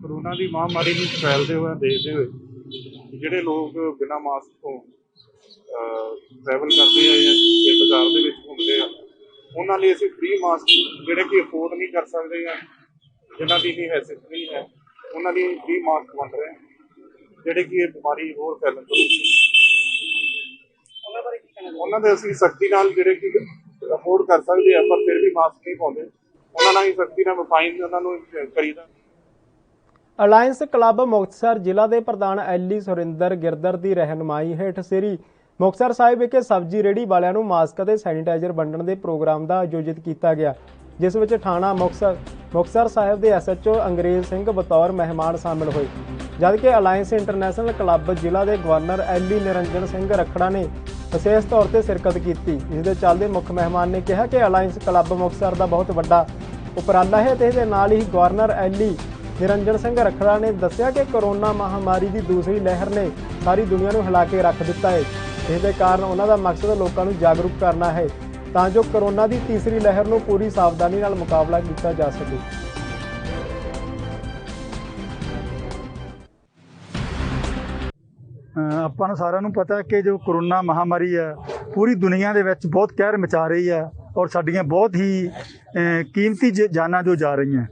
ਕੋਰੋਨਾ ਦੀ ਮਹਾਮਾਰੀ ਨੂੰ ਫੈਲਦੇ ਹੋਏ ਦੇਖਦੇ ਹੋਏ ਜਿਹੜੇ ਲੋਕ ਬਿਨਾਂ ਮਾਸਕ ਤੋਂ ਟਰੈਵਲ ਕਰਦੇ ਆ ਜਾਂ ਬਾਜ਼ਾਰ ਦੇ ਵਿੱਚ ਘੁੰਮਦੇ ਆ, ਉਹਨਾਂ ਲਈ ਅਸੀਂ ਫ੍ਰੀ ਮਾਸਕ ਜਿਹੜੇ ਕਿ ਅਫੋਰਡ ਨਹੀਂ ਕਰ ਸਕਦੇ ਆ, ਜਿਨ੍ਹਾਂ ਦੀ ਨਹੀਂ ਹੈਸੀਅਤ ਨਹੀਂ ਹੈ, ਉਹਨਾਂ ਲਈ ਫ੍ਰੀ ਮਾਸਕ ਵੰਡ ਰਹੇ ਜਿਹੜੇ ਕਿ ਇਹ ਬਿਮਾਰੀ ਹੋਰ ਫੈਲਣ ਤੋਂ ਉਹਨਾਂ ਦੇ ਅਸੀਂ ਸਖਤੀ ਨਾਲ ਜਿਹੜੇ ਕਿ ਅਫੋਰਡ ਕਰ ਸਕਦੇ ਆ ਪਰ ਫਿਰ ਵੀ ਮਾਸਕ ਨਹੀਂ ਪਾਉਂਦੇ, ਉਹਨਾਂ ਨਾਲ ਹੀ ਸਖਤੀ ਨਾਲ ਫਾਈਨ ਉਹਨਾਂ ਨੂੰ ਕਰੀਦਾ। ਅਲਾਇੰਸ ਕਲੱਬ ਮੁਕਤਸਰ ਜ਼ਿਲ੍ਹਾ ਦੇ ਪ੍ਰਧਾਨ ਐਲੀ ਸੁਰਿੰਦਰ ਗਿਰਦਰ ਦੀ ਰਹਿਨੁਮਾਈ ਹੇਠ ਸ੍ਰੀ ਮੁਕਤਸਰ ਸਾਹਿਬ ਵਿਖੇ ਸਬਜ਼ੀ ਰੇਹੜੀ ਵਾਲਿਆਂ ਨੂੰ ਮਾਸਕ ਅਤੇ ਸੈਨੀਟਾਈਜ਼ਰ ਵੰਡਣ ਦੇ ਪ੍ਰੋਗਰਾਮ ਦਾ ਆਯੋਜਿਤ ਕੀਤਾ ਗਿਆ, ਜਿਸ ਵਿੱਚ ਥਾਣਾ ਮੁਕਤਸਰ ਸਾਹਿਬ ਦੇ SHO ਅੰਗਰੇਜ਼ ਸਿੰਘ ਬਤੌਰ ਮਹਿਮਾਨ ਸ਼ਾਮਿਲ ਹੋਏ, ਜਦਕਿ ਅਲਾਇੰਸ ਇੰਟਰਨੈਸ਼ਨਲ ਕਲੱਬ ਜ਼ਿਲ੍ਹਾ ਦੇ ਗਵਰਨਰ ਐਲੀ ਨਿਰੰਜਨ ਸਿੰਘ ਰੱਖੜਾ ਨੇ ਵਿਸ਼ੇਸ਼ ਤੌਰ ਤੇ ਸ਼ਿਰਕਤ ਕੀਤੀ। ਇਸ ਦੇ ਚੱਲਦੇ ਮੁੱਖ ਮਹਿਮਾਨ ਨੇ ਕਿਹਾ ਕਿ ਅਲਾਇੰਸ ਕਲੱਬ ਮੁਕਤਸਰ ਦਾ ਬਹੁਤ ਵੱਡਾ ਉਪਰਾਲਾ ਹੈ ਤੇ ਇਹਦੇ ਨਾਲ ਹੀ ਗਵਰਨਰ ਐਲੀ ਨਿਰੰਜਨ ਸਿੰਘ ਰੱਖੜਾ ਨੇ ਦੱਸਿਆ ਕਿ ਕੋਰੋਨਾ ਮਹਾਮਾਰੀ ਦੀ ਦੂਸਰੀ ਲਹਿਰ ਨੇ ਸਾਰੀ ਦੁਨੀਆ ਨੂੰ ਹਿਲਾ ਕੇ ਰੱਖ ਦਿੱਤਾ ਹੈ। ਇਸ ਦੇ ਕਾਰਨ ਉਹਨਾਂ ਦਾ ਮਕਸਦ ਲੋਕਾਂ ਨੂੰ ਜਾਗਰੂਕ ਕਰਨਾ ਹੈ ਤਾਂ ਜੋ ਕੋਰੋਨਾ ਦੀ ਤੀਸਰੀ ਲਹਿਰ ਨੂੰ ਪੂਰੀ ਸਾਵਧਾਨੀ ਨਾਲ ਮੁਕਾਬਲਾ ਕੀਤਾ ਜਾ ਸਕੇ। ਆਪਾਂ ਨੂੰ ਸਾਰਿਆਂ ਨੂੰ ਪਤਾ ਹੈ ਕਿ ਜੋ ਕੋਰੋਨਾ ਮਹਾਮਾਰੀ ਹੈ ਪੂਰੀ ਦੁਨੀਆ ਦੇ ਵਿੱਚ ਬਹੁਤ ਕਹਿਰ ਮਚਾ ਰਹੀ ਹੈ ਔਰ ਸਾਡੀਆਂ ਬਹੁਤ ਹੀ ਕੀਮਤੀ ਜਾਨਾਂ ਜੋ ਜਾ ਰਹੀਆਂ।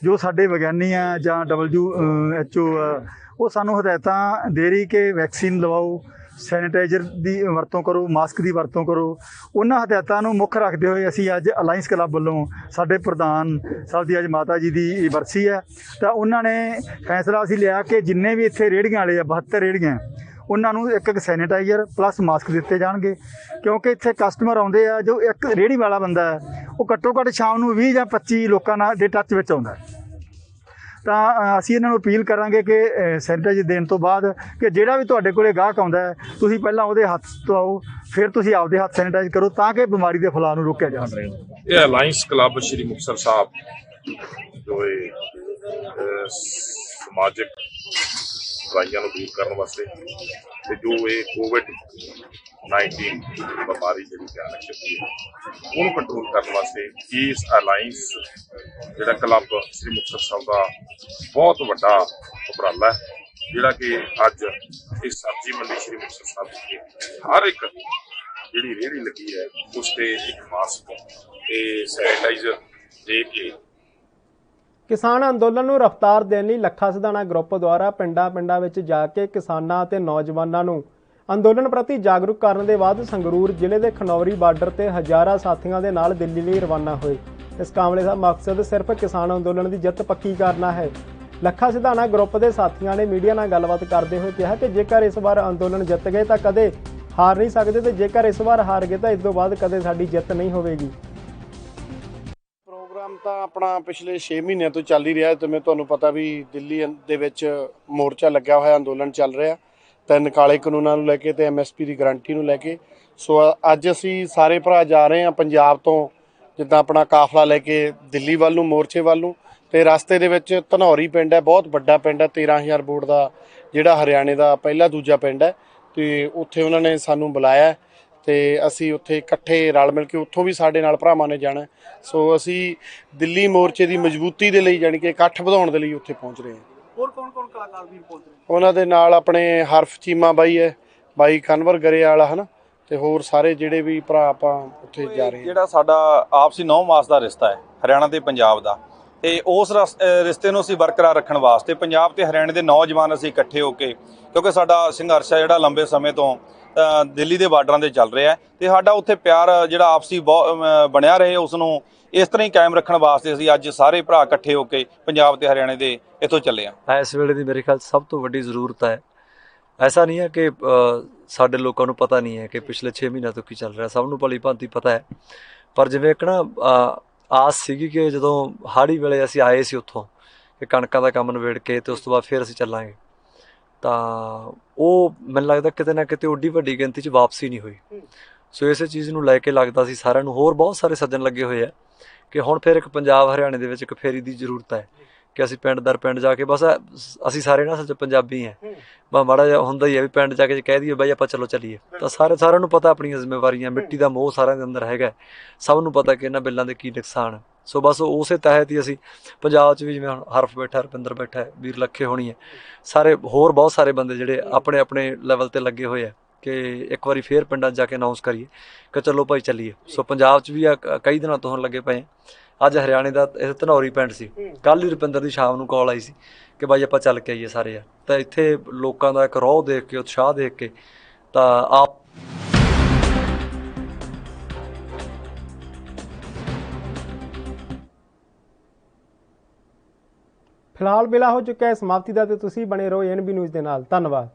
ਜੋ ਸਾਡੇ ਵਿਗਿਆਨੀ ਆ ਜਾਂ WHO ਆ ਉਹ ਸਾਨੂੰ ਹਦਾਇਤਾਂ ਦੇ ਰਹੀ ਕਿ ਵੈਕਸੀਨ ਲਵਾਓ, ਸੈਨੀਟਾਈਜ਼ਰ ਦੀ ਵਰਤੋਂ ਕਰੋ, ਮਾਸਕ ਦੀ ਵਰਤੋਂ ਕਰੋ। ਉਹਨਾਂ ਹਦਾਇਤਾਂ ਨੂੰ ਮੁੱਖ ਰੱਖਦੇ ਹੋਏ ਅਸੀਂ ਅੱਜ ਅਲਾਇੰਸ ਕਲੱਬ ਵੱਲੋਂ, ਸਾਡੇ ਪ੍ਰਧਾਨ ਸਾਹਿਬ ਦੀ ਅੱਜ ਮਾਤਾ ਜੀ ਦੀ ਬਰਸੀ ਹੈ, ਤਾਂ ਉਹਨਾਂ ਨੇ ਫੈਸਲਾ ਅਸੀਂ ਲਿਆ ਕਿ ਜਿੰਨੇ ਵੀ ਇੱਥੇ ਰੇਹੜੀਆਂ ਵਾਲੇ ਆ, 72 ਰੇਹੜੀਆਂ, ਉਹਨਾਂ ਨੂੰ ਇੱਕ ਸੈਨੀਟਾਈਜ਼ਰ ਪਲੱਸ ਮਾਸਕ ਦਿੱਤੇ ਜਾਣਗੇ। ਕਿਉਂਕਿ ਇੱਥੇ ਕਸਟਮਰ ਆਉਂਦੇ ਆ, ਜੋ ਇੱਕ ਰੇਹੜੀ ਵਾਲਾ ਬੰਦਾ ਹੈ ਉਹ ਘੱਟੋ ਘੱਟ ਸ਼ਾਮ ਨੂੰ 20 ਜਾਂ 25 ਲੋਕਾਂ ਨਾਲ ਦੇ ਟੱਚ ਵਿੱਚ ਆਉਂਦਾ। ਤਾਂ ਅਸੀਂ ਇਹਨਾਂ ਨੂੰ ਅਪੀਲ ਕਰਾਂਗੇ ਕਿ ਸੈਨੀਟਾਈਜ਼ਰ ਦੇਣ ਤੋਂ ਬਾਅਦ ਕਿ ਜਿਹੜਾ ਵੀ ਤੁਹਾਡੇ ਕੋਲੇ ਗਾਹਕ ਆਉਂਦਾ ਹੈ, ਤੁਸੀਂ ਪਹਿਲਾਂ ਉਹਦੇ ਹੱਥ ਧੋਓ, ਫਿਰ ਤੁਸੀਂ ਆਪਦੇ ਹੱਥ ਸੈਨੀਟਾਈਜ਼ ਕਰੋ, ਤਾਂ ਕਿ ਬਿਮਾਰੀ ਦੇ ਫੈਲਾਅ ਨੂੰ ਰੋਕਿਆ ਜਾ ਸਕੇ। ਇਹ ਅਲਾਇੰਸ ਕਲੱਬ ਸ਼੍ਰੀ ਮੁਕਤਸਰ ਸਾਹਿਬ ਜੋ ਇਹ ਸਮਾਜਿਕ ਬੁਰਾਈਆਂ ਨੂੰ ਦੂਰ ਕਰਨ ਵਾਸਤੇ ਤੇ ਜੋ ਇਹ COVID-19 ਬਿਮਾਰੀ ਜਿਹੜੀ ਭਿਆਨਕ ਚੱਲੀ ਹੈ ਉਹਨੂੰ ਕੰਟਰੋਲ ਕਰਨ ਵਾਸਤੇ ਇਸ ਅਲਾਇੰਸ ਜਿਹੜਾ ਕਲੱਬ ਸ਼੍ਰੀ ਮੁਕਤਸਰ ਸਾਹਿਬ ਦਾ ਬਹੁਤ ਵੱਡਾ ਉਪਰਾਲਾ ਹੈ, ਜਿਹੜਾ ਕਿ ਅੱਜ ਇਸ ਸਬਜ਼ੀ ਮੰਡੀ ਸ਼੍ਰੀ ਮੁਕਤਸਰ ਸਾਹਿਬ ਵਿਖੇ ਹਰ ਇੱਕ ਜਿਹੜੀ ਰੇਹੜੀ ਲੱਗੀ ਹੈ ਉਸ ਤੇ ਇੱਕ ਮਾਸਕ ਤੇ ਸੈਨੀਟਾਈਜ਼ਰ ਦੇ ਕੇ ਕਿਸਾਨ ਅੰਦੋਲਨ ਨੂੰ ਰਫ਼ਤਾਰ ਦੇਣ ਲਈ ਲੱਖਾ ਸਿਧਾਣਾ ਗਰੁੱਪ ਦੁਆਰਾ ਪਿੰਡਾਂ ਵਿੱਚ ਜਾ ਕੇ ਕਿਸਾਨਾਂ ਅਤੇ ਨੌਜਵਾਨਾਂ ਨੂੰ ਅੰਦੋਲਨ ਪ੍ਰਤੀ ਜਾਗਰੂਕ ਕਰਨ ਦੇ ਬਾਅਦ ਸੰਗਰੂਰ ਜ਼ਿਲ੍ਹੇ ਦੇ ਖਨੌਰੀ ਬਾਰਡਰ ਤੇ ਹਜ਼ਾਰਾਂ ਸਾਥੀਆਂ ਦੇ ਨਾਲ ਦਿੱਲੀ ਲਈ ਰਵਾਨਾ ਹੋਏ। ਇਸ ਕਾਮਲੇ ਦਾ ਮਕਸਦ ਸਿਰਫ ਕਿਸਾਨ ਅੰਦੋਲਨ ਦੀ ਜਿੱਤ ਪੱਕੀ ਕਰਨਾ ਹੈ। ਲੱਖਾ ਸਿਧਾਣਾ ਗਰੁੱਪ ਦੇ ਸਾਥੀਆਂ ਨੇ ਮੀਡੀਆ ਨਾਲ ਗੱਲਬਾਤ ਕਰਦੇ ਹੋਏ ਕਿਹਾ ਕਿ ਜੇਕਰ ਇਸ ਵਾਰ ਅੰਦੋਲਨ ਜਿੱਤ ਗਏ ਤਾਂ ਕਦੇ ਹਾਰ ਨਹੀਂ ਸਕਦੇ, ਤੇ ਜੇਕਰ ਇਸ ਵਾਰ ਹਾਰ ਗਏ ਤਾਂ ਇਸ ਤੋਂ ਬਾਅਦ ਕਦੇ ਸਾਡੀ ਜਿੱਤ ਨਹੀਂ ਹੋਵੇਗੀ। ਪ੍ਰੋਗਰਾਮ ਤਾਂ ਆਪਣਾ ਪਿਛਲੇ 6 ਮਹੀਨਿਆਂ ਤੋਂ ਚੱਲ ਹੀ ਰਿਹਾ, ਜਿਵੇਂ ਤੁਹਾਨੂੰ ਪਤਾ ਵੀ ਦਿੱਲੀ ਦੇ ਵਿੱਚ ਮੋਰਚਾ ਲੱਗਿਆ ਹੋਇਆ, ਅੰਦੋਲਨ ਚੱਲ ਰਿਹਾ 3 ਕਾਲੇ ਕਾਨੂੰਨਾਂ ਨੂੰ ਲੈ ਕੇ ਤੇ MSP ਦੀ ਗਰੰਟੀ ਨੂੰ ਲੈ ਕੇ। ਸੋ ਅੱਜ ਅਸੀਂ ਸਾਰੇ ਭਰਾ ਜਾ ਰਹੇ ਹਾਂ ਪੰਜਾਬ ਤੋਂ, ਜਿੱਦਾਂ ਆਪਣਾ ਕਾਫਲਾ ਲੈ ਕੇ ਦਿੱਲੀ ਵੱਲ ਨੂੰ, ਮੋਰਚੇ ਵੱਲ ਨੂੰ। ਤੇ ਰਸਤੇ ਦੇ ਵਿੱਚ ਧਨੌਰੀ ਪਿੰਡ ਹੈ, ਬਹੁਤ ਵੱਡਾ ਪਿੰਡ ਹੈ, 13,000 ਵੋਟ ਦਾ, ਜਿਹੜਾ ਹਰਿਆਣੇ ਦਾ ਪਹਿਲਾ ਦੂਜਾ ਪਿੰਡ ਹੈ। ਤੇ ਉੱਥੇ ਉਹਨਾਂ ਨੇ ਸਾਨੂੰ ਬੁਲਾਇਆ ਤੇ ਅਸੀਂ ਉੱਥੇ ਇਕੱਠੇ ਰਲ ਮਿਲ ਕੇ, ਉੱਥੋਂ ਵੀ ਸਾਡੇ ਨਾਲ ਭਰਾਵਾਂ ਨੇ ਜਾਣਾ। ਸੋ ਅਸੀਂ ਦਿੱਲੀ ਮੋਰਚੇ ਦੀ ਮਜ਼ਬੂਤੀ ਦੇ ਲਈ, ਜਾਣੀ ਕਿ ਇਕੱਠ ਵਧਾਉਣ ਦੇ ਲਈ ਉੱਥੇ ਪਹੁੰਚ ਰਹੇ ਹਾਂ। ਹੋਰ ਕੌਣ ਕਲਾਕਾਰ ਵੀਰ ਪਹੁੰਚ ਰਹੇ? ਉਹਨਾਂ ਦੇ ਨਾਲ ਆਪਣੇ ਹਰਫ ਚੀਮਾ ਬਾਈ ਹੈ, ਬਾਈ ਕਨਵਰ ਗਰੇ ਵਾਲਾ ਹੈ ਨਾ, ਤੇ ਹੋਰ ਸਾਰੇ ਜਿਹੜੇ ਵੀ ਭਰਾ ਆਪਾਂ ਉੱਥੇ ਜਾ ਰਹੇ ਹਾਂ। ਜਿਹੜਾ ਸਾਡਾ ਆਪਸੀ 9 ਮਾਸ ਦਾ ਰਿਸ਼ਤਾ ਹੈ ਹਰਿਆਣਾ ਤੇ ਪੰਜਾਬ ਦਾ, ਤੇ ਉਸ ਰਿਸ਼ਤੇ ਨੂੰ ਅਸੀਂ ਬਰਕਰਾਰ ਰੱਖਣ ਵਾਸਤੇ ਪੰਜਾਬ ਤੇ ਹਰਿਆਣੇ ਦੇ ਨੌਜਵਾਨ ਅਸੀਂ ਇਕੱਠੇ ਹੋ ਕੇ, ਕਿਉਂਕਿ ਸਾਡਾ ਸੰਘਰਸ਼ ਹੈ ਜਿਹੜਾ ਲੰਬੇ ਸਮੇਂ ਤੋਂ ਦਿੱਲੀ ਦੇ ਬਾਰਡਰਾਂ ਤੇ ਚੱਲ ਰਿਹਾ ਹੈ, ਤੇ ਸਾਡਾ ਉੱਥੇ ਪਿਆਰ ਜਿਹੜਾ ਆਪਸੀ ਬਣਿਆ ਰਹੇ, ਉਸ ਨੂੰ ਇਸ ਤਰ੍ਹਾਂ ਹੀ ਕਾਇਮ ਰੱਖਣ ਵਾਸਤੇ ਅਸੀਂ ਅੱਜ ਸਾਰੇ ਭਰਾ ਇਕੱਠੇ ਹੋ ਕੇ ਪੰਜਾਬ ਤੇ ਹਰਿਆਣੇ ਦੇ ਇੱਥੋਂ ਚੱਲੇ ਹਾਂ। ਇਸ ਵੇਲੇ ਦੀ ਮੇਰੇ ਖਿਆਲ ਸਭ ਤੋਂ ਵੱਡੀ ਜ਼ਰੂਰਤ ਹੈ। ਐਸਾ ਨਹੀਂ ਹੈ ਕਿ ਸਾਡੇ ਲੋਕਾਂ ਨੂੰ ਪਤਾ ਨਹੀਂ ਹੈ ਕਿ ਪਿਛਲੇ 6 ਮਹੀਨਿਆਂ ਤੋਂ ਕੀ ਚੱਲ ਰਿਹਾ, ਸਭ ਨੂੰ ਭਲੀ ਭਾਂਤੀ ਪਤਾ ਹੈ। ਪਰ ਜਿਵੇਂ ਇੱਕ ਨਾ ਆਸ ਸੀਗੀ ਕਿ ਜਦੋਂ ਹਾੜੀ ਵੇਲੇ ਅਸੀਂ ਆਏ ਸੀ ਉੱਥੋਂ ਕਿ ਕਣਕਾਂ ਦਾ ਕੰਮ ਨਿਬੇੜ ਕੇ ਤੇ ਉਸ ਤੋਂ ਬਾਅਦ ਫਿਰ ਅਸੀਂ ਚੱਲਾਂਗੇ, ਤਾਂ ਉਹ ਮੈਨੂੰ ਲੱਗਦਾ ਕਿਤੇ ਨਾ ਕਿਤੇ ਓਡੀ ਵੱਡੀ ਗਿਣਤੀ 'ਚ ਵਾਪਸੀ ਨਹੀਂ ਹੋਈ। ਸੋ ਇਸੇ ਚੀਜ਼ ਨੂੰ ਲੈ ਕੇ ਲੱਗਦਾ ਸੀ ਸਾਰਿਆਂ ਨੂੰ, ਹੋਰ ਬਹੁਤ ਸਾਰੇ ਸੱਜਣ ਲੱਗੇ ਹੋਏ ਆ ਕਿ ਹੁਣ ਫਿਰ ਇੱਕ ਪੰਜਾਬ ਹਰਿਆਣੇ ਦੇ ਵਿੱਚ ਇੱਕ ਫੇਰੀ ਦੀ ਜ਼ਰੂਰਤ ਹੈ ਕਿ ਅਸੀਂ ਪਿੰਡ ਦਰ ਪਿੰਡ ਜਾ ਕੇ, ਬਸ ਅਸੀਂ ਸਾਰੇ ਨਾ ਸੱਚ ਪੰਜਾਬੀ ਹਾਂ, ਬਸ ਮਾੜਾ ਜਿਹਾ ਹੁੰਦਾ ਹੀ ਹੈ ਵੀ ਪਿੰਡ ਜਾ ਕੇ ਜੇ ਕਹਿ ਦਈਏ ਬਾਈ ਆਪਾਂ ਚਲੋ ਚੱਲੀਏ, ਤਾਂ ਸਾਰਿਆਂ ਨੂੰ ਪਤਾ ਆਪਣੀਆਂ ਜ਼ਿੰਮੇਵਾਰੀਆਂ, ਮਿੱਟੀ ਦਾ ਮੋਹ ਸਾਰਿਆਂ ਦੇ ਅੰਦਰ ਹੈਗਾ, ਸਭ ਨੂੰ ਪਤਾ ਕਿ ਇਹਨਾਂ ਬਿੱਲਾਂ ਦੇ ਕੀ ਨੁਕਸਾਨ। ਸੋ ਬਸ ਉਸੇ ਤਹਿਤ ਹੀ ਅਸੀਂ ਪੰਜਾਬ 'ਚ ਵੀ, ਜਿਵੇਂ ਹੁਣ ਹਰਫ ਬੈਠਾ, ਰੁਪਿੰਦਰ ਬੈਠਾ, ਵੀਰ ਲੱਖੇ ਹੋਣੀ ਹੈ, ਸਾਰੇ ਹੋਰ ਬਹੁਤ ਸਾਰੇ ਬੰਦੇ ਜਿਹੜੇ ਆਪਣੇ ਆਪਣੇ ਲੈਵਲ 'ਤੇ ਲੱਗੇ ਹੋਏ ਆ ਕਿ ਇੱਕ ਵਾਰੀ ਫੇਰ ਪਿੰਡਾਂ 'ਚ ਜਾ ਕੇ ਅਨਾਊਂਸ ਕਰੀਏ ਕਿ ਚਲੋ ਭਾਈ ਚੱਲੀਏ। ਸੋ ਪੰਜਾਬ 'ਚ ਵੀ ਕਈ ਦਿਨਾਂ ਤੋਂ ਹੁਣ ਲੱਗੇ ਪਏ। ਅੱਜ ਹਰਿਆਣੇ ਦਾ ਇਹ ਧਨੌਰੀ ਪਿੰਡ ਸੀ, ਕੱਲ੍ਹ ਹੀ ਰੁਪਿੰਦਰ ਦੀ ਸ਼ਾਮ ਨੂੰ ਕਾਲ ਆਈ ਸੀ ਕਿ ਬਾਈ ਆਪਾਂ ਚੱਲ ਕੇ ਆਈਏ ਸਾਰੇ ਆ। ਤਾਂ ਇੱਥੇ ਲੋਕਾਂ ਦਾ ਇੱਕ ਰੋਹ ਦੇਖ ਕੇ, ਉਤਸ਼ਾਹ ਦੇਖ ਕੇ, ਤਾਂ ਆਪ ਫਿਲਹਾਲ ਵੇਲਾ ਹੋ ਚੁੱਕਾ ਹੈ ਸਮਾਪਤੀ ਦਾ, ਤੇ ਤੁਸੀਂ ਬਣੇ ਰਹੋ ANB ਨਿਊਜ਼ ਦੇ ਨਾਲ। ਧੰਨਵਾਦ।